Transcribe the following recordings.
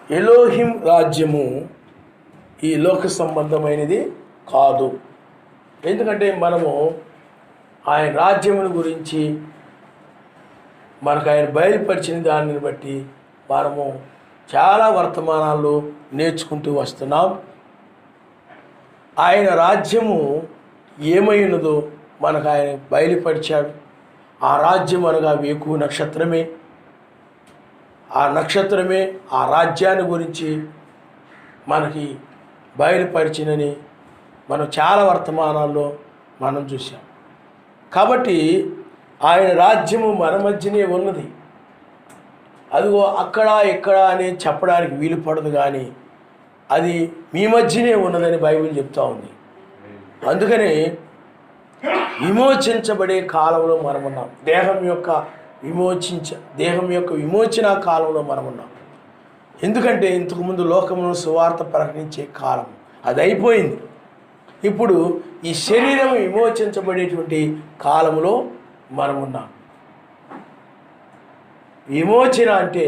ఎలోహిం రాజ్యము ఈ లోక సంబంధమైనది కాదు. ఎందుకంటే మనము ఆయన రాజ్యమును గురించి మనకు ఆయన బయలుపరిచిన దానిని బట్టి మనము చాలా వర్తమానాలు నేర్చుకుంటూ వస్తున్నాం. ఆయన రాజ్యము ఏమైనదో మనకు ఆయన బయలుపరిచాడు. ఆ రాజ్యం అనగా వేకువ నక్షత్రమే. ఆ నక్షత్రమే ఆ రాజ్యాన్ని గురించి మనకి బయలుపరిచినని మనం చాలా వర్తమానాల్లో మనం చూసాం. కాబట్టి ఆయన రాజ్యము మన మధ్యనే ఉన్నది. అదిగో అక్కడ ఇక్కడ అని చెప్పడానికి వీలు పడదు, కానీ అది మీ మధ్యనే ఉన్నదని బైబిల్ చెప్తా ఉంది. అందుకని విమోచించబడే కాలంలో మనమున్నాం. దేహం యొక్క విమోచన కాలంలో మనమున్నాం. ఎందుకంటే ఇంతకుముందు లోకమును సువార్త ప్రకటించే కాలం అది అయిపోయింది. ఇప్పుడు ఈ శరీరం విమోచించబడేటువంటి కాలంలో మనమున్నాం. విమోచన అంటే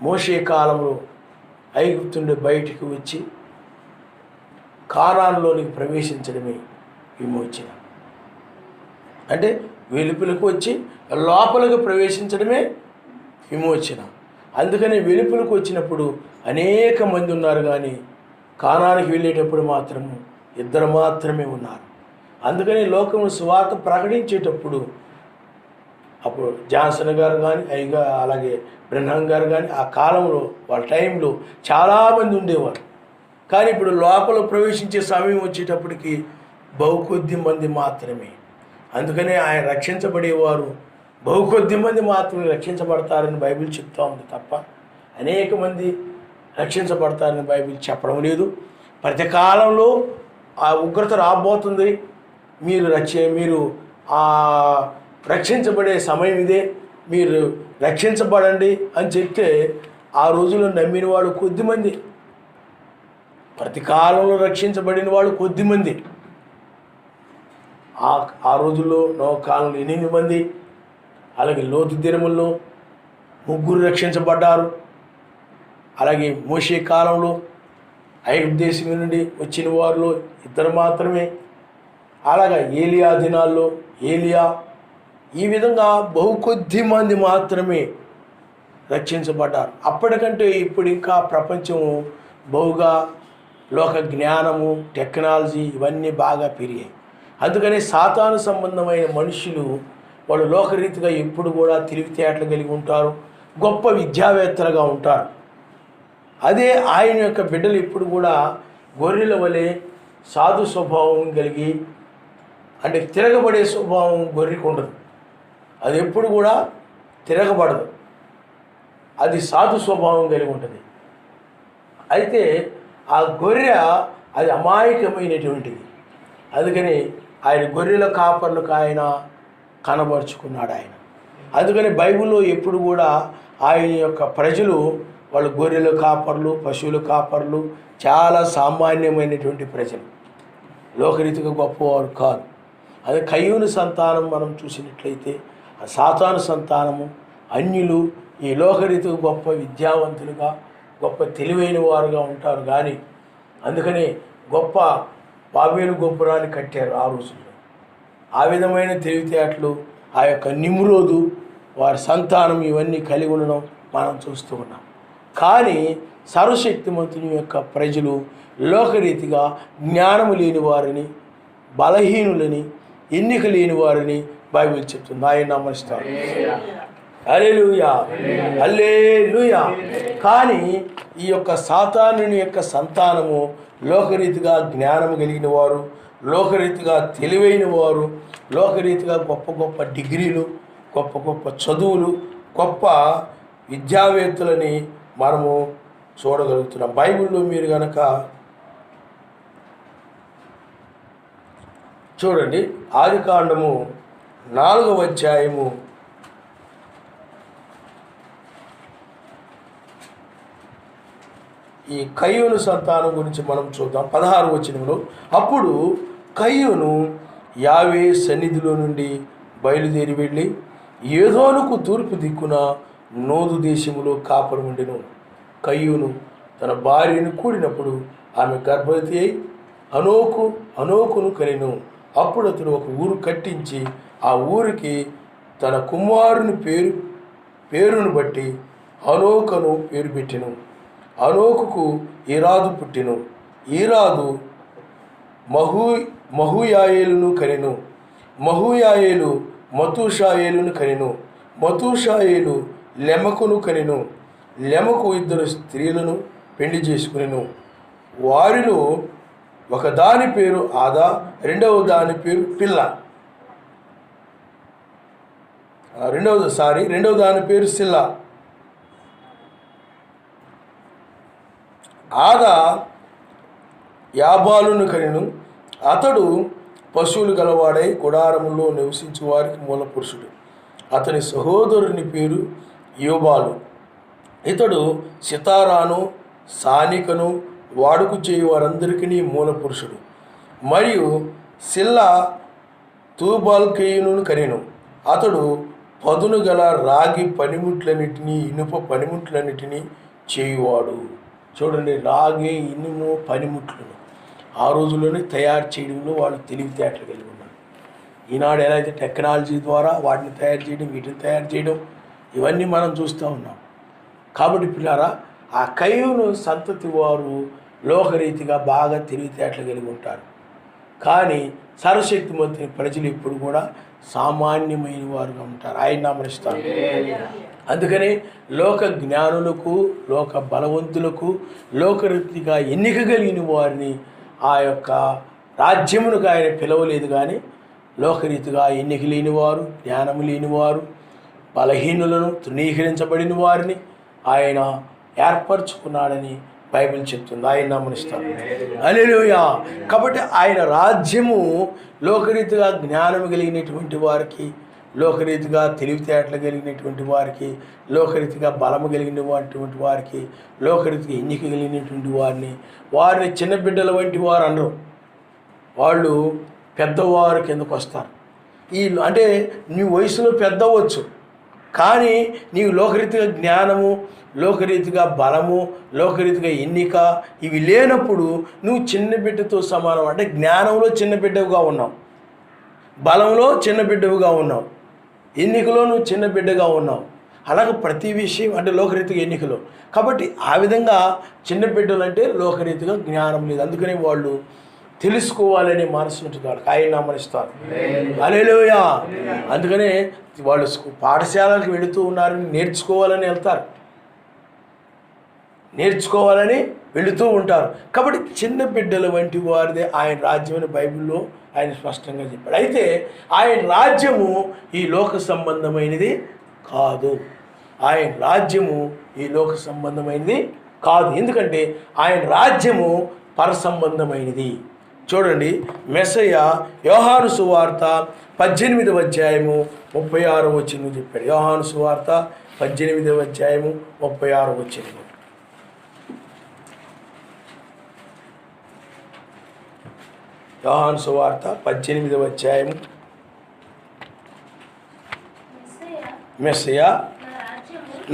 మోషే కాలంలో ఐగుప్తు బయటికి వచ్చి కానానులోనికి ప్రవేశించడమే విమోచన. అంటే వెలుపులకు వచ్చి లోపలికి ప్రవేశించడమే విమోచన. అందుకని వెలుపులకు వచ్చినప్పుడు అనేక మంది ఉన్నారు, కానీ కానానికి వెళ్ళేటప్పుడు మాత్రం ఇద్దరు మాత్రమే ఉన్నారు. అందుకని లోకము సువార్త ప్రకటించేటప్పుడు అప్పుడు జాన్సన్ గారు కానీ అలాగే బ్రెన్హాం గారు కానీ ఆ కాలంలో వాళ్ళ టైంలో చాలామంది ఉండేవారు. కానీ ఇప్పుడు లోపల ప్రవేశించే సమయం వచ్చేటప్పటికి బహుకొద్ది మంది మాత్రమే. అందుకనే ఆయన రక్షించబడేవారు బహుకొద్ది మంది మాత్రమే రక్షించబడతారని బైబిల్ చెప్తా ఉంది తప్ప అనేక మంది రక్షించబడతారని బైబిల్ చెప్పడం లేదు. ప్రతి కాలంలో ఆ ఉగ్రత రాబోతుంది, మీరు రక్షించబడే సమయం ఇదే, మీరు రక్షించబడండి అని చెప్తే ఆ రోజుల్లో నమ్మిన వాడు కొద్దిమంది, ప్రతి కాలంలో రక్షించబడిన వాడు కొద్దిమంది. ఆ రోజుల్లో నోవ కాలంలో 8 మంది, అలాగే లోతు దినముల్లో 3 రక్షించబడ్డారు. అలాగే మోషే కాలంలో ఐగుప్తు దేశం నుండి వచ్చిన వారిలో 2 మాత్రమే. అలాగా ఏలియా దినాల్లో ఏలియా, ఈ విధంగా బహుకొద్ది మంది మాత్రమే రక్షించబడ్డారు. అప్పటికంటే ఇప్పుడు ఇంకా ప్రపంచం బహుగా లోక జ్ఞానము టెక్నాలజీ ఇవన్నీ బాగా పెరిగాయి. అందుకని సాతాను సంబంధమైన మనుషులు వాళ్ళు లోకరీతిగా ఎప్పుడు కూడా తెలివితేటలు కలిగి ఉంటారు, గొప్ప విద్యావేత్తలుగా ఉంటారు. అదే ఆయన యొక్క బిడ్డలు ఎప్పుడు కూడా గొర్రెల వలె సాధు స్వభావం కలిగి, అంటే తిరగబడే స్వభావం గొర్రెకు ఉండదు. అది ఎప్పుడు కూడా తిరగబడదు, అది సాధు స్వభావం కలిగి ఉంటుంది. అయితే ఆ గొర్రె అది అమాయకమైనటువంటిది. అందుకని ఆయన గొర్రెల కాపర్లకు ఆయన కనబరుచుకున్నాడు ఆయన. అందుకని బైబిల్లో ఎప్పుడు కూడా ఆయన యొక్క ప్రజలు వాళ్ళు గొర్రెల కాపర్లు, పశువుల కాపర్లు, చాలా సామాన్యమైనటువంటి ప్రజలు, లోకరీతిగా గొప్పవారు కాదు. అదే కయ్యూను సంతానం మనం చూసినట్లయితే ఆ సాతాను సంతానము అన్యులు ఈ లోకరీతిగా గొప్ప విద్యావంతులుగా గొప్ప తెలివైన వారుగా ఉంటారు. కానీ అందుకనే గొప్ప బాబేలు గోపురాన్ని కట్టారు ఆ రోజుల్లో. ఆ విధమైన తెలివితేటలు ఆ యొక్క నిమ్రోదు వారి సంతానం ఇవన్నీ కలిగి ఉండడం మనం చూస్తూ ఉన్నాం. కానీ సర్వశక్తిమంతుని యొక్క ప్రజలు లోకరీతిగా జ్ఞానము లేని వారిని, బలహీనులని, ఎన్నిక లేని వారిని బైబిల్ చెప్తుంది. ఆయన నమస్కారం, హల్లెలూయా, హల్లెలూయా. కానీ ఈ యొక్క సాతానుని యొక్క సంతానము లోకరీతిగా జ్ఞానము కలిగిన వారు, లోకరీతిగా తెలివైన వారు, లోకరీతిగా గొప్ప గొప్ప డిగ్రీలు, గొప్ప గొప్ప చదువులు, గొప్ప విద్యావేత్తలని మనము చూడగలుగుతున్నాం. బైబిల్లో మీరు కనుక చూడండి, ఆదికాండము 4వ అధ్యాయము కయ్యూను సంతానం గురించి మనం చూద్దాం. 16వ వచనంలో, అప్పుడు కయ్యూను యావే సన్నిధిలో నుండి బయలుదేరి వెళ్ళి ఏదోనుకు తూర్పు దిక్కున నోదు దేశములో కాపురం ఉండెను. కయ్యూను తన భార్యను కూడినప్పుడు ఆమె గర్భవతి అయి హనోకును కనెను. అప్పుడు అతడు ఒక ఊరు కట్టించి ఆ ఊరికి తన కుమారుని పేరును బట్టి హనోకను పేరు పెట్టెను. హనోకుకు ఈరాదు పుట్టెను. ఈరాదు మహూయాయేలును కనెను. మహూయాయేలు మతూషాయేలును కనెను. మతూషాయేలు లెమకును కనెను. లెమకు 2 స్త్రీలను పెళ్లి చేసుకునెను. వారిలో ఒక దాని పేరు ఆదా, రెండవ దాని పేరు పిల్ల. రెండవ దాని పేరు సిల్లా. ఆదా యాబాలును కనెను. అతడు పశువులు గలవాడై గుడారములో నివసించు వారికి మూల పురుషుడు. అతని సహోదరుని పేరు యోబాలు. ఇతడు సితారాను సానికను వాడుకు చేయు వారందరికీ మూల పురుషుడు. మరియు సిల్లా తూబాల్కేయును కనెను. అతడు పదును గల రాగి పనిముట్లన్నిటినీ ఇనుప పనిముట్లన్నిటినీ చేయువాడు. చూడండి, రాగి ఇనుము పనిముట్లను ఆ రోజుల్లోనే తయారు చేయడంలో వాళ్ళు తెలివితేటలు కలిగి ఉన్నారు. ఈనాడు ఎలా అయితే టెక్నాలజీ ద్వారా వాటిని తయారు చేయడం, వీటిని తయారు చేయడం, ఇవన్నీ మనం చూస్తూ ఉన్నాం. కాబట్టి పిల్లారా, ఆ కయ్యూను సంతతి వారు లోకరీతిగా బాగా తెలివితేటలు కలిగి ఉంటారు. కానీ సర్వశక్తిమంతుని ప్రజలు ఎప్పుడు కూడా సామాన్యమైన వారుగా ఉంటారు. ఆయన నామరిస్తారు. అందుకని లోక జ్ఞానులకు, లోక బలవంతులకు, లోకరీతిగా ఎన్నిక కలిగిన వారిని ఆ యొక్క రాజ్యమునకు ఆయన పిలవలేదు. కానీ లోకరీతిగా ఎన్నిక లేనివారు, జ్ఞానము లేనివారు, బలహీనులను, తృణీకరించబడిన వారిని ఆయన ఏర్పరచుకున్నాడని బైబిల్ చెప్తుంది. ఆయన నమ్మనిస్తాడు. హల్లెలూయా. కాబట్టి ఆయన రాజ్యము లోకరీతిగా జ్ఞానం కలిగినటువంటి వారికి, లోకరీతిగా తెలివితేటలు కలిగినటువంటి వారికి, లోకరీతిగా బలము కలిగినటువంటి వారికి, లోకరీతిగా ఎన్నిక కలిగినటువంటి వారిని చిన్న బిడ్డల వంటి వారు అనరు. వాళ్ళు పెద్దవారు కిందకు వస్తారు. అంటే నీ వయసులో పెద్దవచ్చు, కానీ నీవు లోకరీతిగా జ్ఞానము, లోకరీతిగా బలము, లోకరీతిగా ఎన్నిక ఇవి లేనప్పుడు నువ్వు చిన్న బిడ్డతో సమానం. అంటే జ్ఞానంలో చిన్న బిడ్డవుగా ఉన్నావు, బలంలో చిన్న బిడ్డవుగా ఉన్నావు, ఎన్నికలో నువ్వు చిన్న బిడ్డగా ఉన్నావు. అలాగే ప్రతి విషయం అంటే లోకరీతిగా ఎన్నికలో. కాబట్టి ఆ విధంగా చిన్న బిడ్డలు అంటే లోకరీతిగా జ్ఞానం లేదు. అందుకని వాళ్ళు తెలుసుకోవాలనే మనసు ఉంటుంది వాళ్ళకి. ఆయన నామనిస్తారు. హల్లెలూయా. అందుకనే వాళ్ళు పాఠశాలకు వెళుతూ ఉన్నారని నేర్చుకోవాలని వెళ్తారు, నేర్చుకోవాలని వెళుతూ ఉంటారు. కాబట్టి చిన్న బిడ్డల వంటి వారిదే ఆయన రాజ్యం అని బైబిల్లో ఆయన స్పష్టంగా చెప్పాడు. అయితే ఆయన రాజ్యము ఈ లోక సంబంధమైనది కాదు. ఆయన రాజ్యము ఈ లోక సంబంధమైనది కాదు. ఎందుకంటే ఆయన రాజ్యము పరసంబంధమైనది. చూడండి, మెస్సయ్య యోహాను సువార్త 18వ అధ్యాయము 36వ వచనం చెప్పాడు. యోహాను సువార్త 18వ అధ్యాయము 36వ వచనం. యోహాను సువార్త 18వ అధ్యాయము. మెస్సయ్య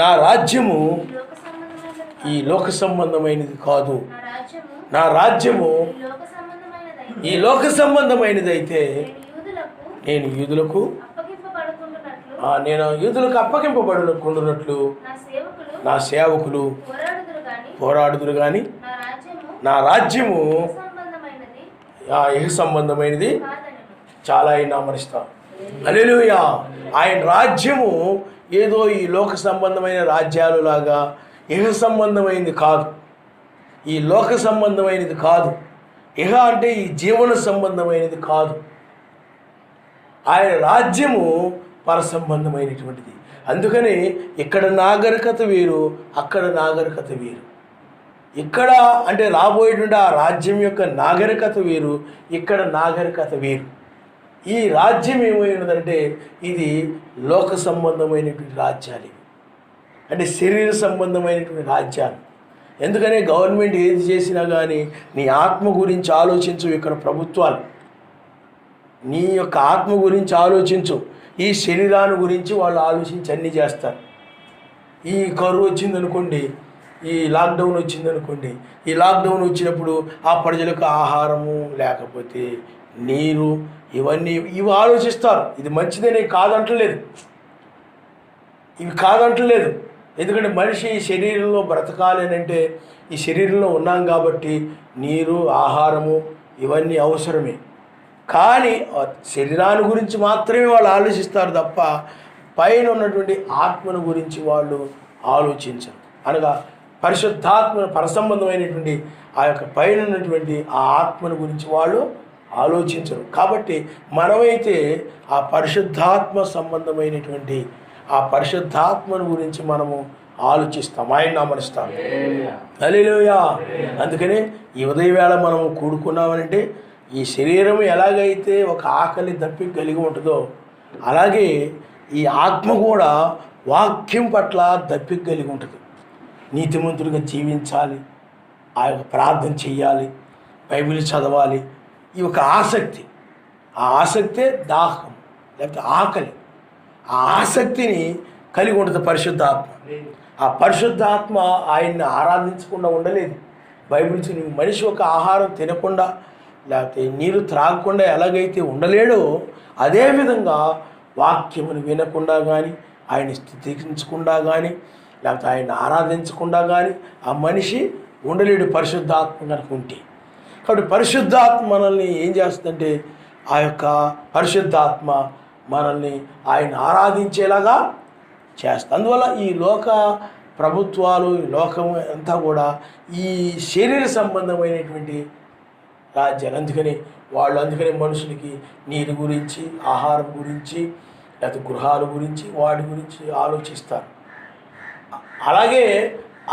నా రాజ్యము ఈ లోక సంబంధమైనది కాదు, నా రాజ్యము ఈ లోక సంబంధమైనది అయితే నేను యూదులకు అప్పగింపబడుకుంటున్నట్లు నా సేవకులు పోరాడుదురు కానీ నా రాజ్యము ఇహ సంబంధమైనది చాలా ఆయన నామరిస్తాం. హల్లెలూయా. ఆయన రాజ్యము ఏదో ఈ లోక సంబంధమైన రాజ్యాలు లాగా ఇహ సంబంధమైనది కాదు, ఈ లోక సంబంధమైనది కాదు. ఇహ అంటే ఈ జీవన సంబంధమైనది కాదు. ఆయన రాజ్యము పరసంబంధమైనటువంటిది. అందుకని ఇక్కడ నాగరికత వేరు, అక్కడ నాగరికత వేరు. ఇక్కడ అంటే రాబోయేటువంటి ఆ రాజ్యం యొక్క నాగరికత వేరు, ఇక్కడ నాగరికత వేరు. ఈ రాజ్యం ఏమైనదంటే ఇది లోక సంబంధమైనటువంటి రాజ్యాలు, అంటే శరీర సంబంధమైనటువంటి రాజ్యాలు. ఎందుకనే గవర్నమెంట్ ఏది చేసినా కానీ నీ ఆత్మ గురించి ఆలోచించు. ఇక్కడ ప్రభుత్వాలు నీ యొక్క ఆత్మ గురించి ఆలోచించు. ఈ శరీరాన్ని గురించి వాళ్ళు ఆలోచించి అన్నీ చేస్తారు. ఈ కరువు వచ్చిందనుకోండి, ఈ లాక్డౌన్ వచ్చిందనుకోండి, ఈ లాక్డౌన్ వచ్చినప్పుడు ఆ ప్రజలకు ఆహారము లేకపోతే నీరు ఇవి ఆలోచిస్తారు. ఇది మంచిదనే కాదంటలేదు, ఇవి కాదంటలేదు. ఎందుకంటే మనిషి ఈ శరీరంలో బ్రతకాలి అని అంటే ఈ శరీరంలో ఉన్నాం కాబట్టి నీరు ఆహారము ఇవన్నీ అవసరమే. కానీ శరీరాన్ని గురించి మాత్రమే వాళ్ళు ఆలోచిస్తారు తప్ప పైన ఉన్నటువంటి ఆత్మను గురించి వాళ్ళు ఆలోచించరు. అనగా పరిశుద్ధాత్మ పరసంబంధమైనటువంటి ఆ యొక్క పైన ఉన్నటువంటి ఆ ఆత్మను గురించి వాళ్ళు ఆలోచించరు. కాబట్టి మనమైతే ఆ పరిశుద్ధాత్మ సంబంధమైనటువంటి ఆ పరిశుద్ధాత్మను గురించి మనము ఆలోచిస్తాం, ఆయన నామనిస్తాం. హల్లెలూయా. అందుకనే ఈ ఉదయవేళ మనము కూడుకున్నామనంటే ఈ శరీరం ఎలాగైతే ఒక ఆకలి దప్పిక కలిగి ఉంటుందో అలాగే ఈ ఆత్మ కూడా వాక్యం పట్ల దప్పిక కలిగి ఉంటుంది. నీతిమంతుడిగా జీవించాలి, ఆ యొక్క ప్రార్థన చెయ్యాలి, బైబిల్ చదవాలి. ఈ ఒక ఆసక్తి, ఆ ఆసక్తే దాహం లేకపోతే ఆకలి. ఆ ఆసక్తిని కలిగి ఉంటుంది పరిశుద్ధాత్మ. ఆ పరిశుద్ధాత్మ ఆయన్ని ఆరాధించకుండా ఉండలేదు. బైబిల్ మనిషి ఒక ఆహారం తినకుండా లేకపోతే నీరు త్రాగకుండా ఎలాగైతే ఉండలేడో అదేవిధంగా వాక్యమును వినకుండా కానీ ఆయన స్థుతించకుండా కానీ లేకపోతే ఆయన ఆరాధించకుండా కానీ ఆ మనిషి ఉండలేడు పరిశుద్ధాత్మ కనుక ఉంటే. కాబట్టి పరిశుద్ధాత్మ మనల్ని ఏం చేస్తుందంటే ఆ యొక్క పరిశుద్ధాత్మ మనల్ని ఆయన ఆరాధించేలాగా చేస్తుంది. అందువల్ల ఈ లోక ప్రభుత్వాలు, ఈ లోకం అంతా కూడా ఈ శరీర సంబంధమైనటువంటి రాజ్యాలు. అందుకని మనుషులకి నీరు గురించి, ఆహారం గురించి, లేకపోతే గృహాల గురించి, వాటి గురించి ఆలోచిస్తారు. అలాగే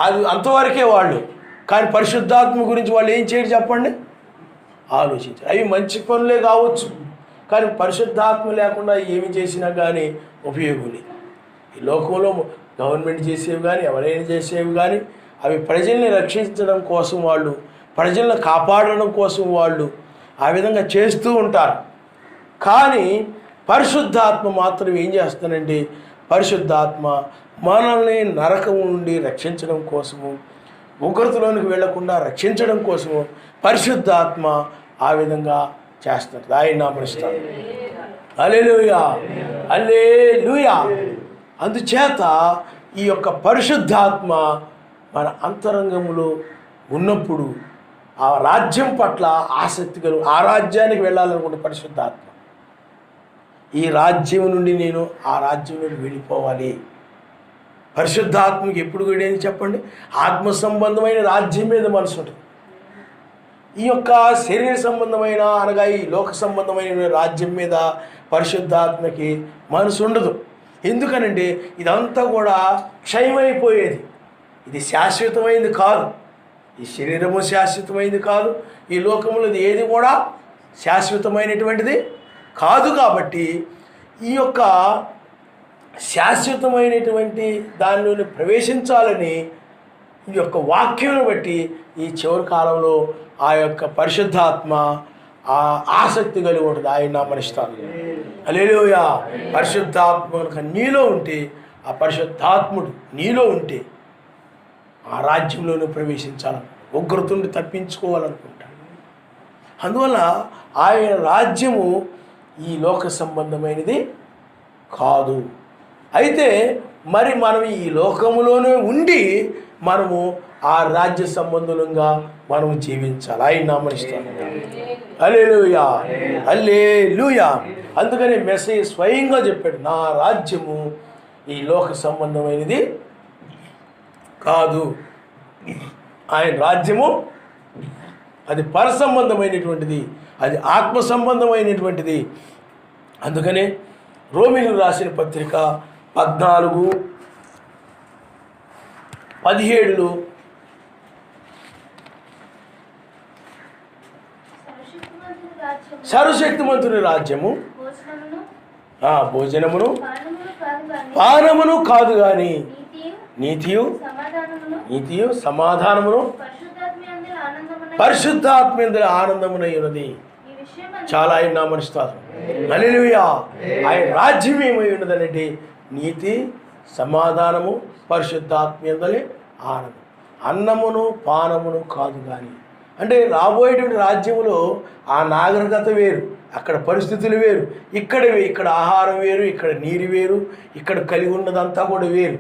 అది అంతవరకే వాళ్ళు. కానీ పరిశుద్ధాత్మ గురించి వాళ్ళు ఏం చేయరు చెప్పండి, ఆలోచించారు. అవి మంచి పనులే కావచ్చు, కానీ పరిశుద్ధాత్మ లేకుండా ఏమి చేసినా కానీ ఉపయోగం లేదు. ఈ లోకంలో గవర్నమెంట్ చేసేవి కానీ ఎవరైనా చేసేవి కానీ అవి ప్రజల్ని రక్షించడం కోసం వాళ్ళు, ప్రజలను కాపాడడం కోసం వాళ్ళు ఆ విధంగా చేస్తూ ఉంటారు. కానీ పరిశుద్ధాత్మ మాత్రం ఏం చేస్తానంటే పరిశుద్ధాత్మ మనల్ని నరకం నుండి రక్షించడం కోసము, ఉగ్రతలోనికి వెళ్లకుండా రక్షించడం కోసము పరిశుద్ధాత్మ ఆ విధంగా చేస్తారు. ఆయన నామనిస్తారు. హల్లెలూయా, హల్లెలూయా. అందుచేత ఈ యొక్క పరిశుద్ధాత్మ మన అంతరంగంలో ఉన్నప్పుడు ఆ రాజ్యం పట్ల ఆసక్తి కలుగు, ఆ రాజ్యానికి వెళ్ళాలనుకుంటే పరిశుద్ధాత్మ, ఈ రాజ్యం నుండి నేను ఆ రాజ్యం నుండి వెళ్ళిపోవాలి. పరిశుద్ధాత్మకి ఎప్పుడు కూడా చెప్పండి, ఆత్మ సంబంధమైన రాజ్యం మీద మనసు ఉంటుంది. ఈ యొక్క శరీర సంబంధమైన అనగా ఈ లోక సంబంధమైన రాజ్యం మీద పరిశుద్ధాత్మకి మనసు ఉండదు. ఎందుకనంటే ఇదంతా కూడా క్షయమైపోయేది, ఇది శాశ్వతమైనది కాదు. ఈ శరీరము శాశ్వతమైనది కాదు, ఈ లోకంలో ఏది కూడా శాశ్వతమైనటువంటిది కాదు. కాబట్టి ఈ యొక్క శాశ్వతమైనటువంటి దానిలోని ప్రవేశించాలని ఈ యొక్క వాక్యం బట్టి ఈ చివరి కాలంలో ఆ యొక్క పరిశుద్ధాత్మ ఆ ఆసక్తి కలిగి ఉంటుంది. ఆయన నామనిస్తాను. హల్లెలూయా. పరిశుద్ధాత్మ కనుక నీలో ఉంటే, ఆ పరిశుద్ధాత్ముడు నీలో ఉంటే ఆ రాజ్యంలోనూ ప్రవేశించాలని, ఉగ్రతుని తప్పించుకోవాలనుకుంటాడు. అందువల్ల ఆయన రాజ్యము ఈ లోక సంబంధమైనది కాదు. అయితే మరి మనం ఈ లోకములోనే ఉండి మనము ఆ రాజ్య సంబంధంగా మనము జీవించాలి. ఆయన నామనిస్తాను. హల్లెలూయా, హల్లెలూయా. అందుకని మెస్సయ్య స్వయంగా చెప్పాడు, నా రాజ్యము ఈ లోక సంబంధమైనది కాదు. ఆయన రాజ్యము అది పరసంబంధమైనటువంటిది, అది ఆత్మ సంబంధమైనటువంటిది. అందుకనే రోమీయులకు రాసిన పత్రిక 14:17 సర్వశక్తిమంతుని రాజ్యము భోజనమును పానమును కాదు గాని నీతియు సమాధానమును పరిశుద్ధాత్మేంద్ర ఆనందమునై ఉన్నది. చాలా ఆయన నామనిస్తారు. హల్లెలూయా. ఆయన రాజ్యం ఏమై ఉన్నదనంటే నీతి, సమాధానము పరిశుద్ధాత్మీయతలే ఆనందం. అన్నమును పానమును కాదు కానీ, అంటే రాబోయేటువంటి రాజ్యంలో ఆ నాగరికత వేరు, అక్కడ పరిస్థితులు వేరు, ఇక్కడ ఆహారం వేరు, ఇక్కడ నీరు వేరు, ఇక్కడ కలిగి ఉన్నదంతా కూడా వేరు.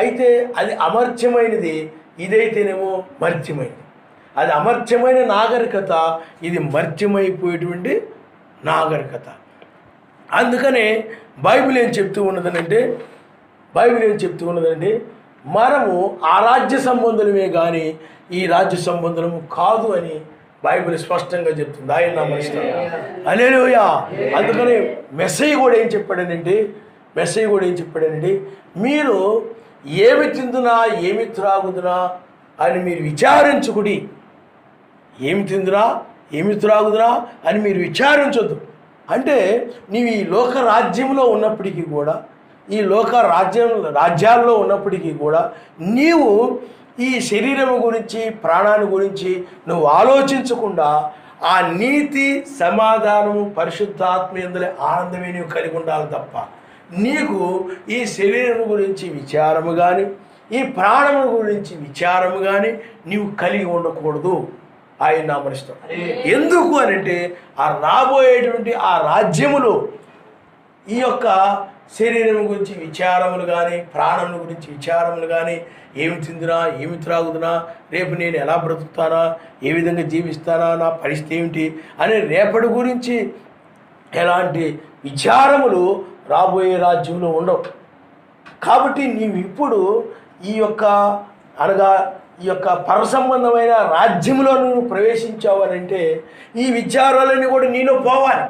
అయితే అది అమర్త్యమైనది, ఇదైతేనేమో మర్త్యమైనది. అది అమర్త్యమైన నాగరికత, ఇది మర్త్యమైపోయేటువంటి నాగరికత. అందుకనే బైబిల్ ఏం చెప్తూ ఉన్నదంటే మనము ఆ రాజ్య సంబంధులమే కానీ ఈ రాజ్య సంబంధులము కాదు అని బైబిల్ స్పష్టంగా చెప్తుంది. ఆయన నమస్కారం, హల్లెలూయా. అందుకని మెస్సయ్య కూడా ఏం చెప్పాడనండి, మీరు ఏమి తిందునా ఏమి త్రాగుదునా అని మీరు విచారించుకుడి. ఏమి తిందునా ఏమి త్రాగుదునా అని మీరు విచారించొద్దు. అంటే నీవు ఈ లోక రాజ్యంలో ఉన్నప్పటికీ కూడా, ఈ లోక రాజ్యాల్లో ఉన్నప్పటికీ కూడా నీవు ఈ శరీరం గురించి ప్రాణాన్ని గురించి నువ్వు ఆలోచించకుండా ఆ నీతి సమాధానము పరిశుద్ధాత్మయందులే ఆనందమే నీవు కలిగి ఉండాలి తప్ప నీకు ఈ శరీరం గురించి విచారము కానీ ఈ ప్రాణము గురించి విచారము కానీ నీవు కలిగి ఉండకూడదు. ఆయన నామరిస్తాం. ఎందుకు అని అంటే ఆ రాబోయేటువంటి ఆ రాజ్యములో ఈ యొక్క శరీరం గురించి విచారములు కానీ ప్రాణముల గురించి విచారములు కానీ, ఏమి తిందునా ఏమి త్రాగుదునా, రేపు నేను ఎలా బ్రతుకుతానా, ఏ విధంగా జీవిస్తానా, నా పరిస్థితి ఏమిటి అనే రేపటి గురించి ఎలాంటి విచారములు రాబోయే రాజ్యంలో ఉండవు. కాబట్టి నీవు ఇప్పుడు ఈ యొక్క పరసంబంధమైన రాజ్యంలో నువ్వు ప్రవేశించావనంటే ఈ విచారాలన్నీ కూడా నీలో పోవాలి.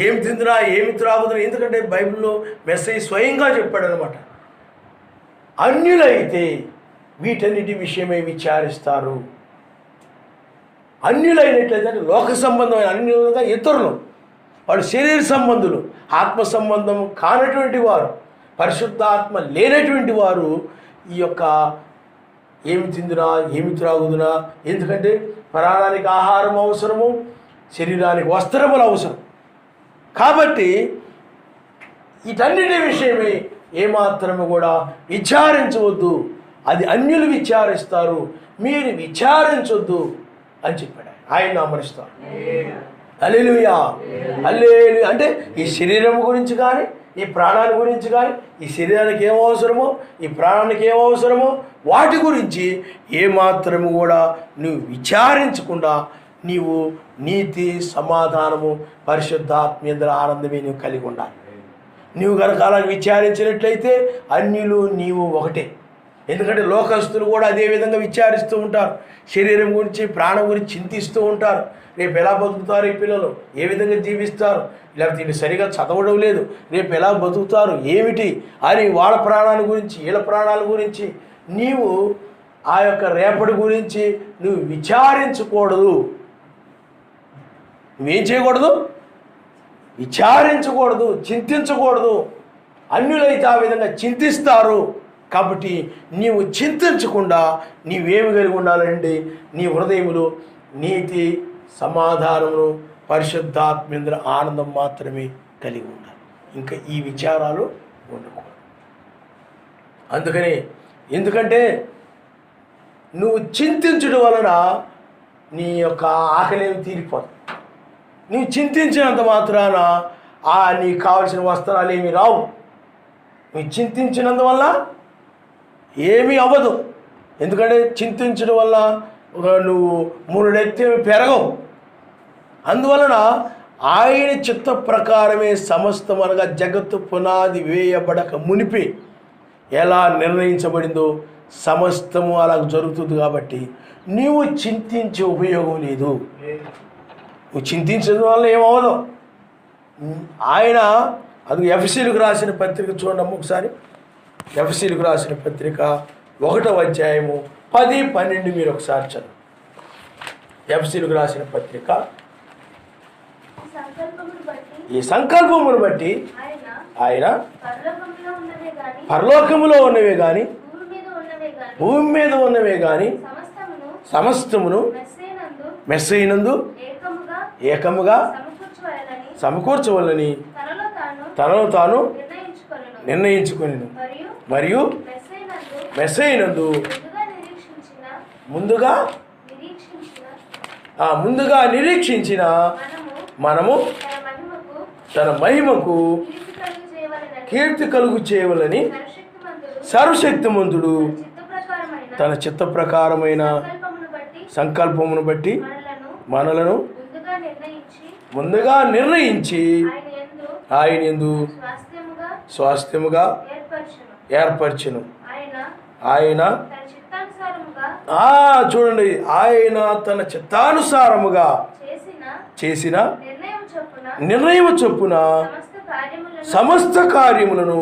ఏమి తిందునా ఏమి త్రాగుదునా, ఎందుకంటే బైబిల్లో మెస్సయ్య స్వయంగా చెప్పాడనమాట. అన్యులైతే వీటన్నిటి విషయమై విచారిస్తారు. అన్యులైనట్లయితే లోక సంబంధమైన అన్యులుగా ఇతరులు, వాళ్ళు శరీర సంబంధులు, ఆత్మ సంబంధం కానటువంటి వారు, పరిశుద్ధాత్మ లేనటువంటి వారు ఈ యొక్క ఏమి తిందునా ఏమి త్రాగుదునా, ఎందుకంటే ప్రాణానికి ఆహారం అవసరము, శరీరానికి వస్త్రములు అవసరం. కాబట్టి వీటన్నిటి విషయమై ఏమాత్రము కూడా విచారించవద్దు. అది అన్యులు విచారిస్తారు, మీరు విచారించొద్దు అని చెప్పాడు. ఆయన నామరిస్తారు. హల్లెలూయా, హల్లెలూయా. అంటే ఈ శరీరం గురించి కానీ ఈ ప్రాణాన్ని గురించి కానీ, ఈ శరీరానికి ఏం అవసరమో ఈ ప్రాణానికి ఏం అవసరమో వాటి గురించి ఏమాత్రము కూడా నువ్వు విచారించకుండా నీవు నీతి సమాధానము పరిశుద్ధాత్మేంద్ర ఆనందమే నువ్వు కలిగి ఉండాలి. నీవు కనుక అలా విచారించినట్లయితే అన్యులు నీవు ఒకటే. ఎందుకంటే లోకస్తులు కూడా అదే విధంగా విచారిస్తూ ఉంటారు, శరీరం గురించి ప్రాణం గురించి చింతిస్తూ ఉంటారు. రేపు ఎలా బతుకుతారు ఈ పిల్లలు, ఏ విధంగా జీవిస్తారు, లేకపోతే వీళ్ళు సరిగా చదవడం లేదు, రేపు ఎలా బతుకుతారు ఏమిటి అని వాళ్ళ ప్రాణాల గురించి వీళ్ళ ప్రాణాల గురించి నీవు ఆ యొక్క రేపటి గురించి నువ్వు విచారించకూడదు. నువ్వేం చేయకూడదు? విచారించకూడదు, చింతించకూడదు. అన్యులైతే ఆ విధంగా చింతిస్తారు. కాబట్టి నీవు చింతించకుండా నీవేమి కలిగి ఉండాలంటే నీ హృదయములో నీతి సమాధానమును పరిశుద్ధాత్మేంద్ర ఆనందం మాత్రమే కలిగి ఉండాలి. ఇంకా ఈ విచారాలు ఉండకూడదు. అందుకని ఎందుకంటే నువ్వు చింతించడం వలన నీ యొక్క ఆకలి ఏమి తీరిపోదు. నువ్వు చింతించినంత మాత్రాన నీకు కావలసిన వస్త్రాలు ఏమి రావు. నువ్వు చింతించినందువల్ల ఏమీ అవ్వదు. ఎందుకంటే చింతించడం వల్ల నువ్వు మూడెత్తి పెరగవు. అందువలన ఆయన చిత్త ప్రకారమే సమస్తం అనగా జగత్తు పునాది వేయబడక మునిపి ఎలా నిర్ణయించబడిందో సమస్తము అలా జరుగుతుంది. కాబట్టి నీవు చింతించే ఉపయోగం లేదు. నువ్వు చింతించడం వల్ల ఏమవ్వదు. ఆయన అది ఎఫెసీయులకు రాసిన పత్రిక చూడండి ఒకసారి. ఎఫెసీయులకు రాసిన పత్రిక 1వ అధ్యాయము 10, 12 మీరు ఒకసారి చదువు. ఎఫెసీయులకు రాసిన పత్రిక ఈ సంకల్పమును బట్టి ఆయన పరలోకములో ఉన్నవే కానీ భూమి మీద ఉన్నవే కానీ సమస్తమును మెస్సయ్యనందు ఏకముగా సమకూర్చవలని తనలో తాను నిర్ణయించుకొనెను. మరియు మెస్సయ్యనందు ముందుగా నిరీక్షించిన మనము తన మహిమకు కీర్తి కలుగు చేయవలని సర్వశక్తిమంతుడు తన చిత్త ప్రకారమైన సంకల్పమును బట్టి మనలను ముందుగా నిర్ణయించి ఆయన యందు స్వాస్థ్యముగా ఏర్పరచెను. ఆయన చూడండి, ఆయన తన చిత్తానుసారముగా చేసిన నిర్ణయం చొప్పున సమస్త కార్యములను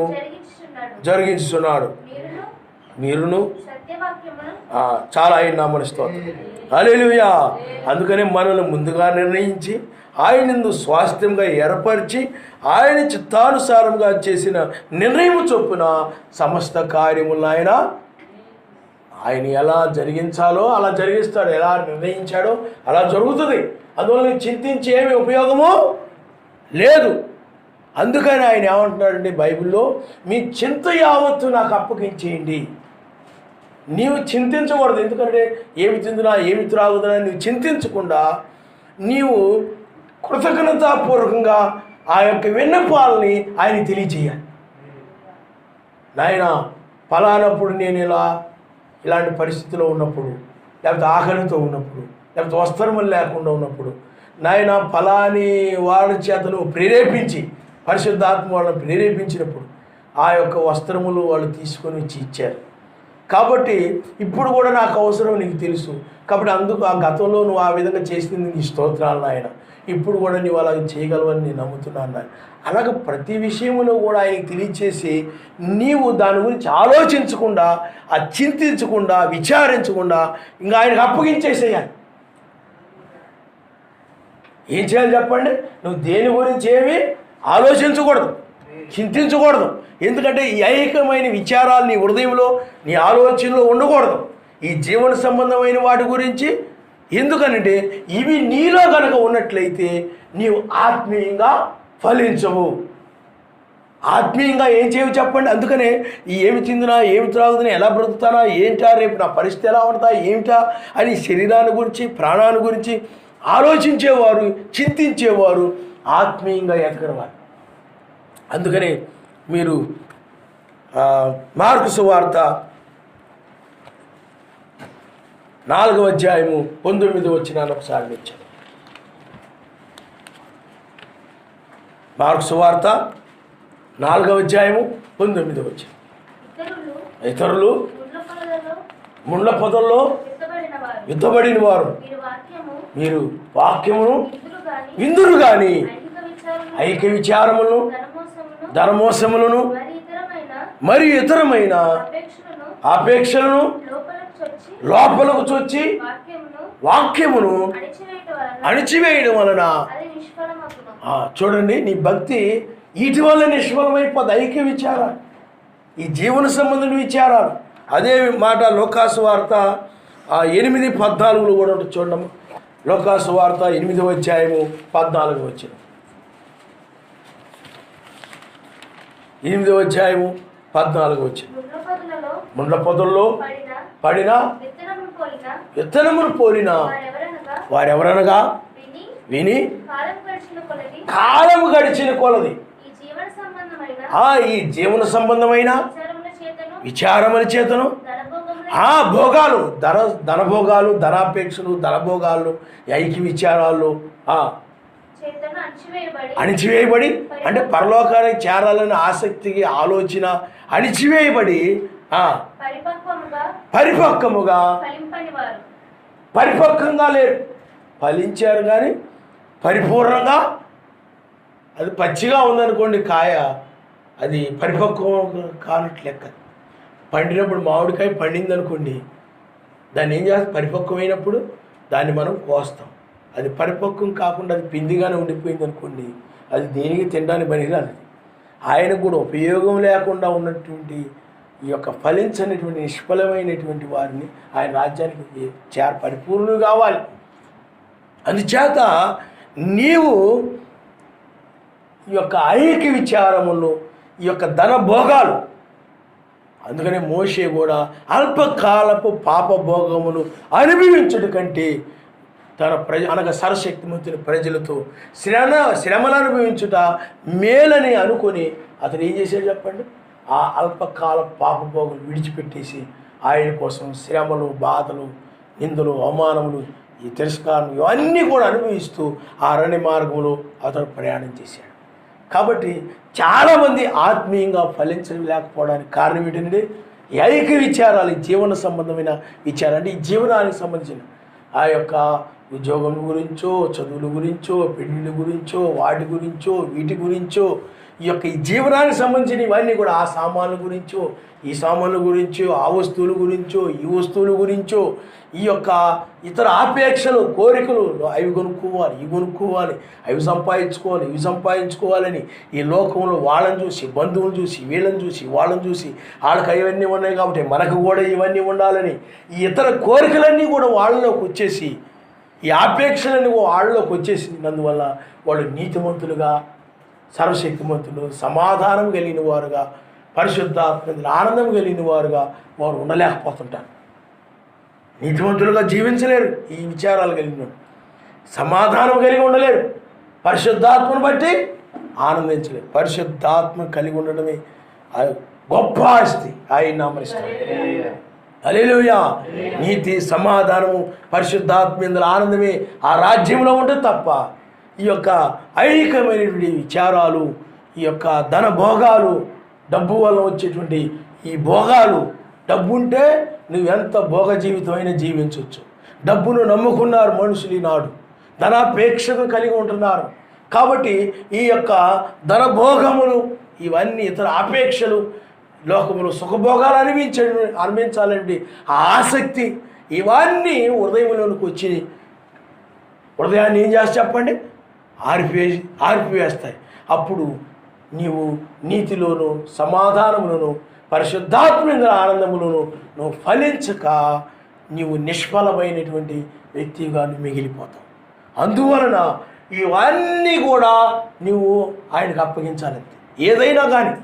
జరిగించుచున్నాడు. మీరును చాలా ఆయన నామమున స్తోత్రం. హల్లెలూయా. అందుకనే మనల్ని ముందుగా నిర్ణయించి ఆయన స్వాస్థ్యంగా ఏర్పరిచి ఆయన చిత్తానుసారంగా చేసిన నిర్ణయం చొప్పున సమస్త కార్యములను ఆయన ఎలా జరిగించాలో అలా జరిగిస్తాడు. ఎలా నిర్ణయించాడో అలా జరుగుతుంది. అందువల్ల చింతించి ఏమి ఉపయోగమో లేదు. అందుకని ఆయన ఏమంటున్నాడంటే బైబిల్లో, మీ చింత యావత్తు నాకు అప్పగించేయండి. నీవు చింతించకూడదు. ఎందుకంటే ఏమి తిందునా ఏమి త్రాగుతున్నా నువ్వు చింతించకుండా నీవు కృతజ్ఞతాపూర్వకంగా ఆ యొక్క విన్నపాలని ఆయన తెలియజేయాలి. నాయన ఫలానప్పుడు నేను ఇలాంటి పరిస్థితిలో ఉన్నప్పుడు, లేకపోతే ఆకలితో ఉన్నప్పుడు, లేకపోతే వస్త్రములు లేకుండా ఉన్నప్పుడు, నాయన ఫలాని వారి చేతను ప్రేరేపించి పరిశుద్ధాత్మ వాళ్ళని ప్రేరేపించినప్పుడు ఆ యొక్క వస్త్రములు వాళ్ళు తీసుకొని వచ్చి ఇచ్చారు. కాబట్టి ఇప్పుడు కూడా నాకు అవసరం నీకు తెలుసు. కాబట్టి అందుకు ఆ గతంలో నువ్వు ఆ విధంగా చేసింది నీ స్తోత్రాలు నాయన. ఇప్పుడు కూడా నువ్వు అలా చేయగలవని నేను నమ్ముతున్నాను నాయన. అలాగే ప్రతి విషయంలో కూడా ఆయనకి తెలియచేసి నీవు దాని గురించి ఆలోచించకుండా, చింతించకుండా, విచారించకుండా ఇంకా ఆయనకు అప్పగించేసేయాలి. ఏం చేయాలి చెప్పండి? నువ్వు దేని గురించి ఏమి ఆలోచించకూడదు, చింతించకూడదు. ఎందుకంటే ఈ ఐహికమైన విచారాలు నీ హృదయంలో, నీ ఆలోచనలో ఉండకూడదు. ఈ జీవన సంబంధమైన వాటి గురించి. ఎందుకనంటే ఇవి నీలో కనుక ఉన్నట్లయితే నీవు ఆత్మీయంగా ఫలించవు. ఆత్మీయంగా ఏం చేయవు చెప్పండి? అందుకనే ఈ ఏమి తిందునా ఏమి త్రాగుతున్నా ఎలా బ్రతుకుతానా ఏంటా రేపు నా పరిస్థితి ఎలా ఉంటుందా ఏమిటా అని శరీరాన్ని గురించి ప్రాణాన్ని గురించి ఆలోచించేవారు, చింతించేవారు ఆత్మీయంగా ఎదగరవారు. అందుకని మీరు మార్కు సువార్త 4వ అధ్యాయము 19వ వచనాన్ని ఒకసారి వచ్చాను. మార్కు సువార్త 4వ అధ్యాయము 19వ వచనం. ఇతరులు ముండ్ల పొదల్లో విత్తబడిన వారు మీరు వాక్యమును విందురు గాని ఐక్య విచారములను ధనమోసములను మరి ఇతరమైన అపేక్షలను లోపలకు చొచ్చి వాక్యమును అణిచివేయడం వలన చూడండి నీ భక్తి వీటి వల్ల నిష్ఫలమైపోద్ది. ఐక్య విచారాలు, ఈ జీవన సంబంధం విచారాలు. అదే మాట లోకాసు వార్త 8:14 కూడా ఉంటుంది చూడమ్మా. లోకాసు వార్త 8వ అధ్యాయము 14వ వచనం. 8వ అధ్యాయము 14వ వచనం. ముండ్ల పొదల్లో పడిన విత్తనమును పోలిన వారెవరనగా విని కాలము గడిచిన కొలది ఈ జీవన సంబంధమైన విచారముల చేతను భోగాలు, ధనభోగాలు, ధనాపేక్షలు, ధనభోగాలు, ఐక్య విచారాలు అణిచివేయబడి, అంటే పరలోకానికి చేరాలని ఆసక్తికి ఆలోచన అణిచివేయబడి పరిపక్వముగా పరిపక్వంగా లేరు. ఫలించారు కానీ పరిపూర్ణంగా, అది పచ్చిగా ఉందనుకోండి కాయ, అది పరిపక్వం కానట్లు లెక్క. పండినప్పుడు మామిడికాయ పండింది అనుకోండి, దాన్ని ఏం చేస్తాం? పరిపక్వమైనప్పుడు దాన్ని మనం కోస్తాం. అది పరిపక్వం కాకుండా అది పిండిగానే ఉండిపోయింది అనుకోండి, అది దేనికి తినడానికి పనికిరాదు. ఆయనకు కూడా ఉపయోగం లేకుండా ఉన్నటువంటి ఈ యొక్క ఫలించనటువంటి నిష్ఫలమైనటువంటి వారిని ఆయన రాజ్యానికి పరిపూర్ణులు కావాలి. అందుచేత నీవు ఈ యొక్క ఐక్య విచారములను ఈ యొక్క ధన భోగాలు. అందుకనే మోషే కూడా అల్పకాలపు పాప భోగములు అనుభవించడం కంటే తన అనగా సర్వశక్తిమంతుని ప్రజలతో శ్రమలు అనుభవించుట మేలని అనుకొని అతను ఏం చేశాడు చెప్పండి? ఆ అల్పకాల పాప భోగులు విడిచిపెట్టేసి ఆయన కోసం శ్రమలు, బాధలు, నిందలు, అవమానములు, ఈ తిరస్కారం ఇవన్నీ కూడా అనుభవిస్తూ ఆ అరణ్య మార్గంలో అతను ప్రయాణం చేశాడు. కాబట్టి చాలామంది ఆత్మీయంగా ఫలించలేకపోవడానికి కారణం ఏంటంటే ఐక విచారాలు, జీవన సంబంధమైన విచారాలు, అంటే ఈ జీవనానికి సంబంధించిన ఆ యొక్క ఉద్యోగం గురించో, చదువుల గురించో, పెళ్ళిళ్ళ గురించో, వాటి గురించో, వీటి గురించో, ఈ యొక్క ఈ జీవనానికి సంబంధించిన ఇవన్నీ కూడా ఆ సామాన్ల గురించో, ఈ సామాన్ల గురించో, ఆ వస్తువుల గురించో, ఈ వస్తువుల గురించో, ఈ యొక్క ఇతర ఆపేక్షలు, కోరికలు, అవి కొనుక్కోవాలి, ఇవి కొనుక్కోవాలి, అవి సంపాదించుకోవాలి, ఇవి సంపాదించుకోవాలని ఈ లోకంలో వాళ్ళని చూసి, బంధువులను చూసి, వీళ్ళని చూసి, వాళ్ళని చూసి, వాళ్ళకి ఇవన్నీ ఉన్నాయి కాబట్టి మనకు కూడా ఇవన్నీ ఉండాలని ఈ ఇతర కోరికలన్నీ కూడా వాళ్ళలోకి వచ్చేసి, ఈ ఆపేక్షలన్నీ వాళ్ళలోకి వచ్చేసినందువల్ల వాళ్ళు నీతిమంతులుగా, సర్వశక్తిమంతులు, సమాధానం కలిగిన వారుగా, పరిశుద్ధాత్మ ఆనందం కలిగిన వారుగా వారు ఉండలేకపోతుంటారు. నీతిమంతులుగా జీవించలేరు, ఈ విచారాలు కలిగిన సమాధానం కలిగి ఉండలేరు, పరిశుద్ధాత్మను బట్టి ఆనందించలేరు. పరిశుద్ధాత్మ కలిగి ఉండడమే గొప్ప ఆస్తి. ఆయన నామరిస్తారు. హల్లెలూయా. నీతి, సమాధానము, పరిశుద్ధాత్మ ఇందులో ఆనందమే ఆ రాజ్యంలో ఉంటుంది తప్ప ఈ యొక్క ఐహికమైనటువంటి విచారాలు, ఈ యొక్క ధన భోగాలు, డబ్బు వల్ల వచ్చేటువంటి ఈ భోగాలు, డబ్బు ఉంటే నువ్వెంత భోగ జీవితమైనా జీవించవచ్చు. డబ్బును నమ్ముకున్నారు మనుషులు ఈనాడు, ధనాపేక్షను కలిగి ఉంటున్నారు. కాబట్టి ఈ యొక్క ధన భోగములు, ఇవన్నీ ఇతర ఆపేక్షలు, లోకములు సుఖభోగాలు అనిపించాలండి ఆ ఆసక్తి, ఇవన్నీ హృదయంలోనికి వచ్చి హృదయాన్ని ఏం చేస్తా చెప్పండి? ఆర్పివేస్తాయి. అప్పుడు నీవు నీతిలోను, సమాధానములను, పరిశుద్ధాత్మ ఆనందములను నువ్వు ఫలించక నీవు నిష్ఫలమైనటువంటి వ్యక్తిగా మిగిలిపోతావు. అందువలన ఇవన్నీ కూడా నువ్వు ఆయనకు అప్పగించాలంతే. ఏదైనా కానీ,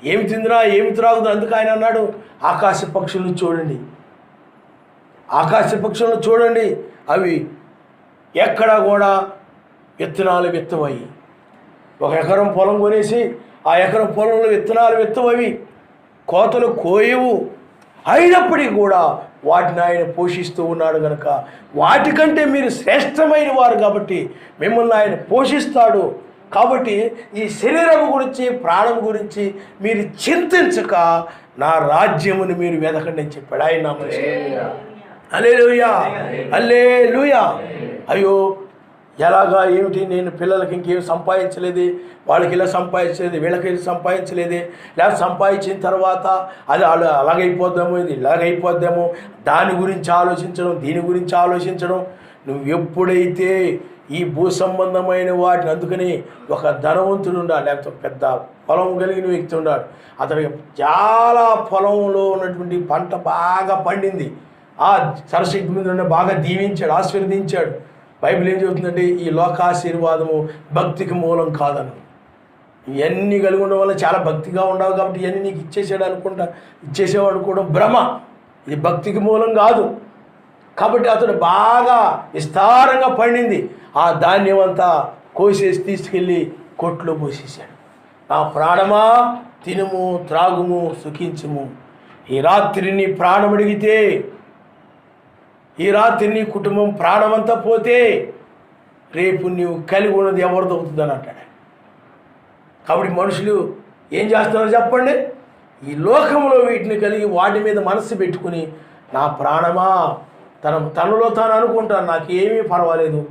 ఏమి తిందిరా, ఏమి త్రాగుదా, అందుకు ఆయన అన్నాడు ఆకాశ పక్షులను చూడండి, ఆకాశ పక్షులను చూడండి, అవి ఎక్కడా కూడా విత్తనాలు విత్తవయి. ఒక ఎకరం పొలం కొనేసి ఆ ఎకరం పొలంలో విత్తనాలు విత్తవవి, కోతలు కోయవు, అయినప్పటికీ కూడా వాటిని ఆయన పోషిస్తూ ఉన్నాడు కనుక వాటికంటే మీరు శ్రేష్టమైన వారు కాబట్టి మిమ్మల్ని ఆయన పోషిస్తాడు. కాబట్టి ఈ శరీరం గురించి, ప్రాణం గురించి మీరు చింతించక నా రాజ్యమును మీరు వెదకండి అని చెప్పాడు ఆయన. హల్లెలూయా, హల్లెలూయా. అయ్యో ఎలాగా, ఏమిటి, నేను పిల్లలకి ఇంకేం సంపాదించలేదే, వాళ్ళకి ఇలా సంపాదించలేదు, వీళ్ళకి ఇలా సంపాదించలేదే, లేదా సంపాదించిన తర్వాత అది అలాగైపోద్దామో, ఇది ఇలాగైపోద్దామో, దాని గురించి ఆలోచించడం, దీని గురించి ఆలోచించడం. నువ్వు ఎప్పుడైతే ఈ భూ సంబంధమైన వాటిని, అందుకని ఒక ధనవంతుడు ఉండాలి, లేకపోతే పెద్ద పొలం కలిగిన వ్యక్తి ఉండాలి, అతనికి చాలా పొలంలో ఉన్నటువంటి పంట బాగా పండింది, ఆ సరశక్తి మీద బాగా దీవించాడు, ఆశీర్వదించాడు. బైబిల్ ఏం చెబుతుందంటే ఈ లోకాశీర్వాదము భక్తికి మూలం కాదను. ఇవన్నీ కలిగి ఉండడం వల్ల చాలా భక్తిగా ఉండవు కాబట్టి ఇవన్నీ నీకు ఇచ్చేసాడు అనుకుంటా, ఇచ్చేసేవాడు కూడా భ్రమ, ఇది భక్తికి మూలం కాదు. కాబట్టి అతడు బాగా విస్తారంగా పండింది, ఆ ధాన్యం అంతా కోసేసి తీసుకెళ్ళి కొట్లో పోసేసాడు. నా ప్రాణమా తినుము, త్రాగుము, సుఖించుము, ఈ రాత్రి నీ ప్రాణం అడిగితే, ఈ రాత్రి నీ కుటుంబం ప్రాణమంతా పోతే రేపు నీవు కలిగి ఉన్నది ఎవరు దొరుకుతుందని అంటాడు. కాబట్టి మనుషులు ఏం చేస్తున్నారో చెప్పండి? ఈ లోకంలో వీటిని కలిగి వాటి మీద మనసు పెట్టుకుని నా ప్రాణమా, తనలో తాను అనుకుంటాను, నాకు ఏమీ పర్వాలేదు,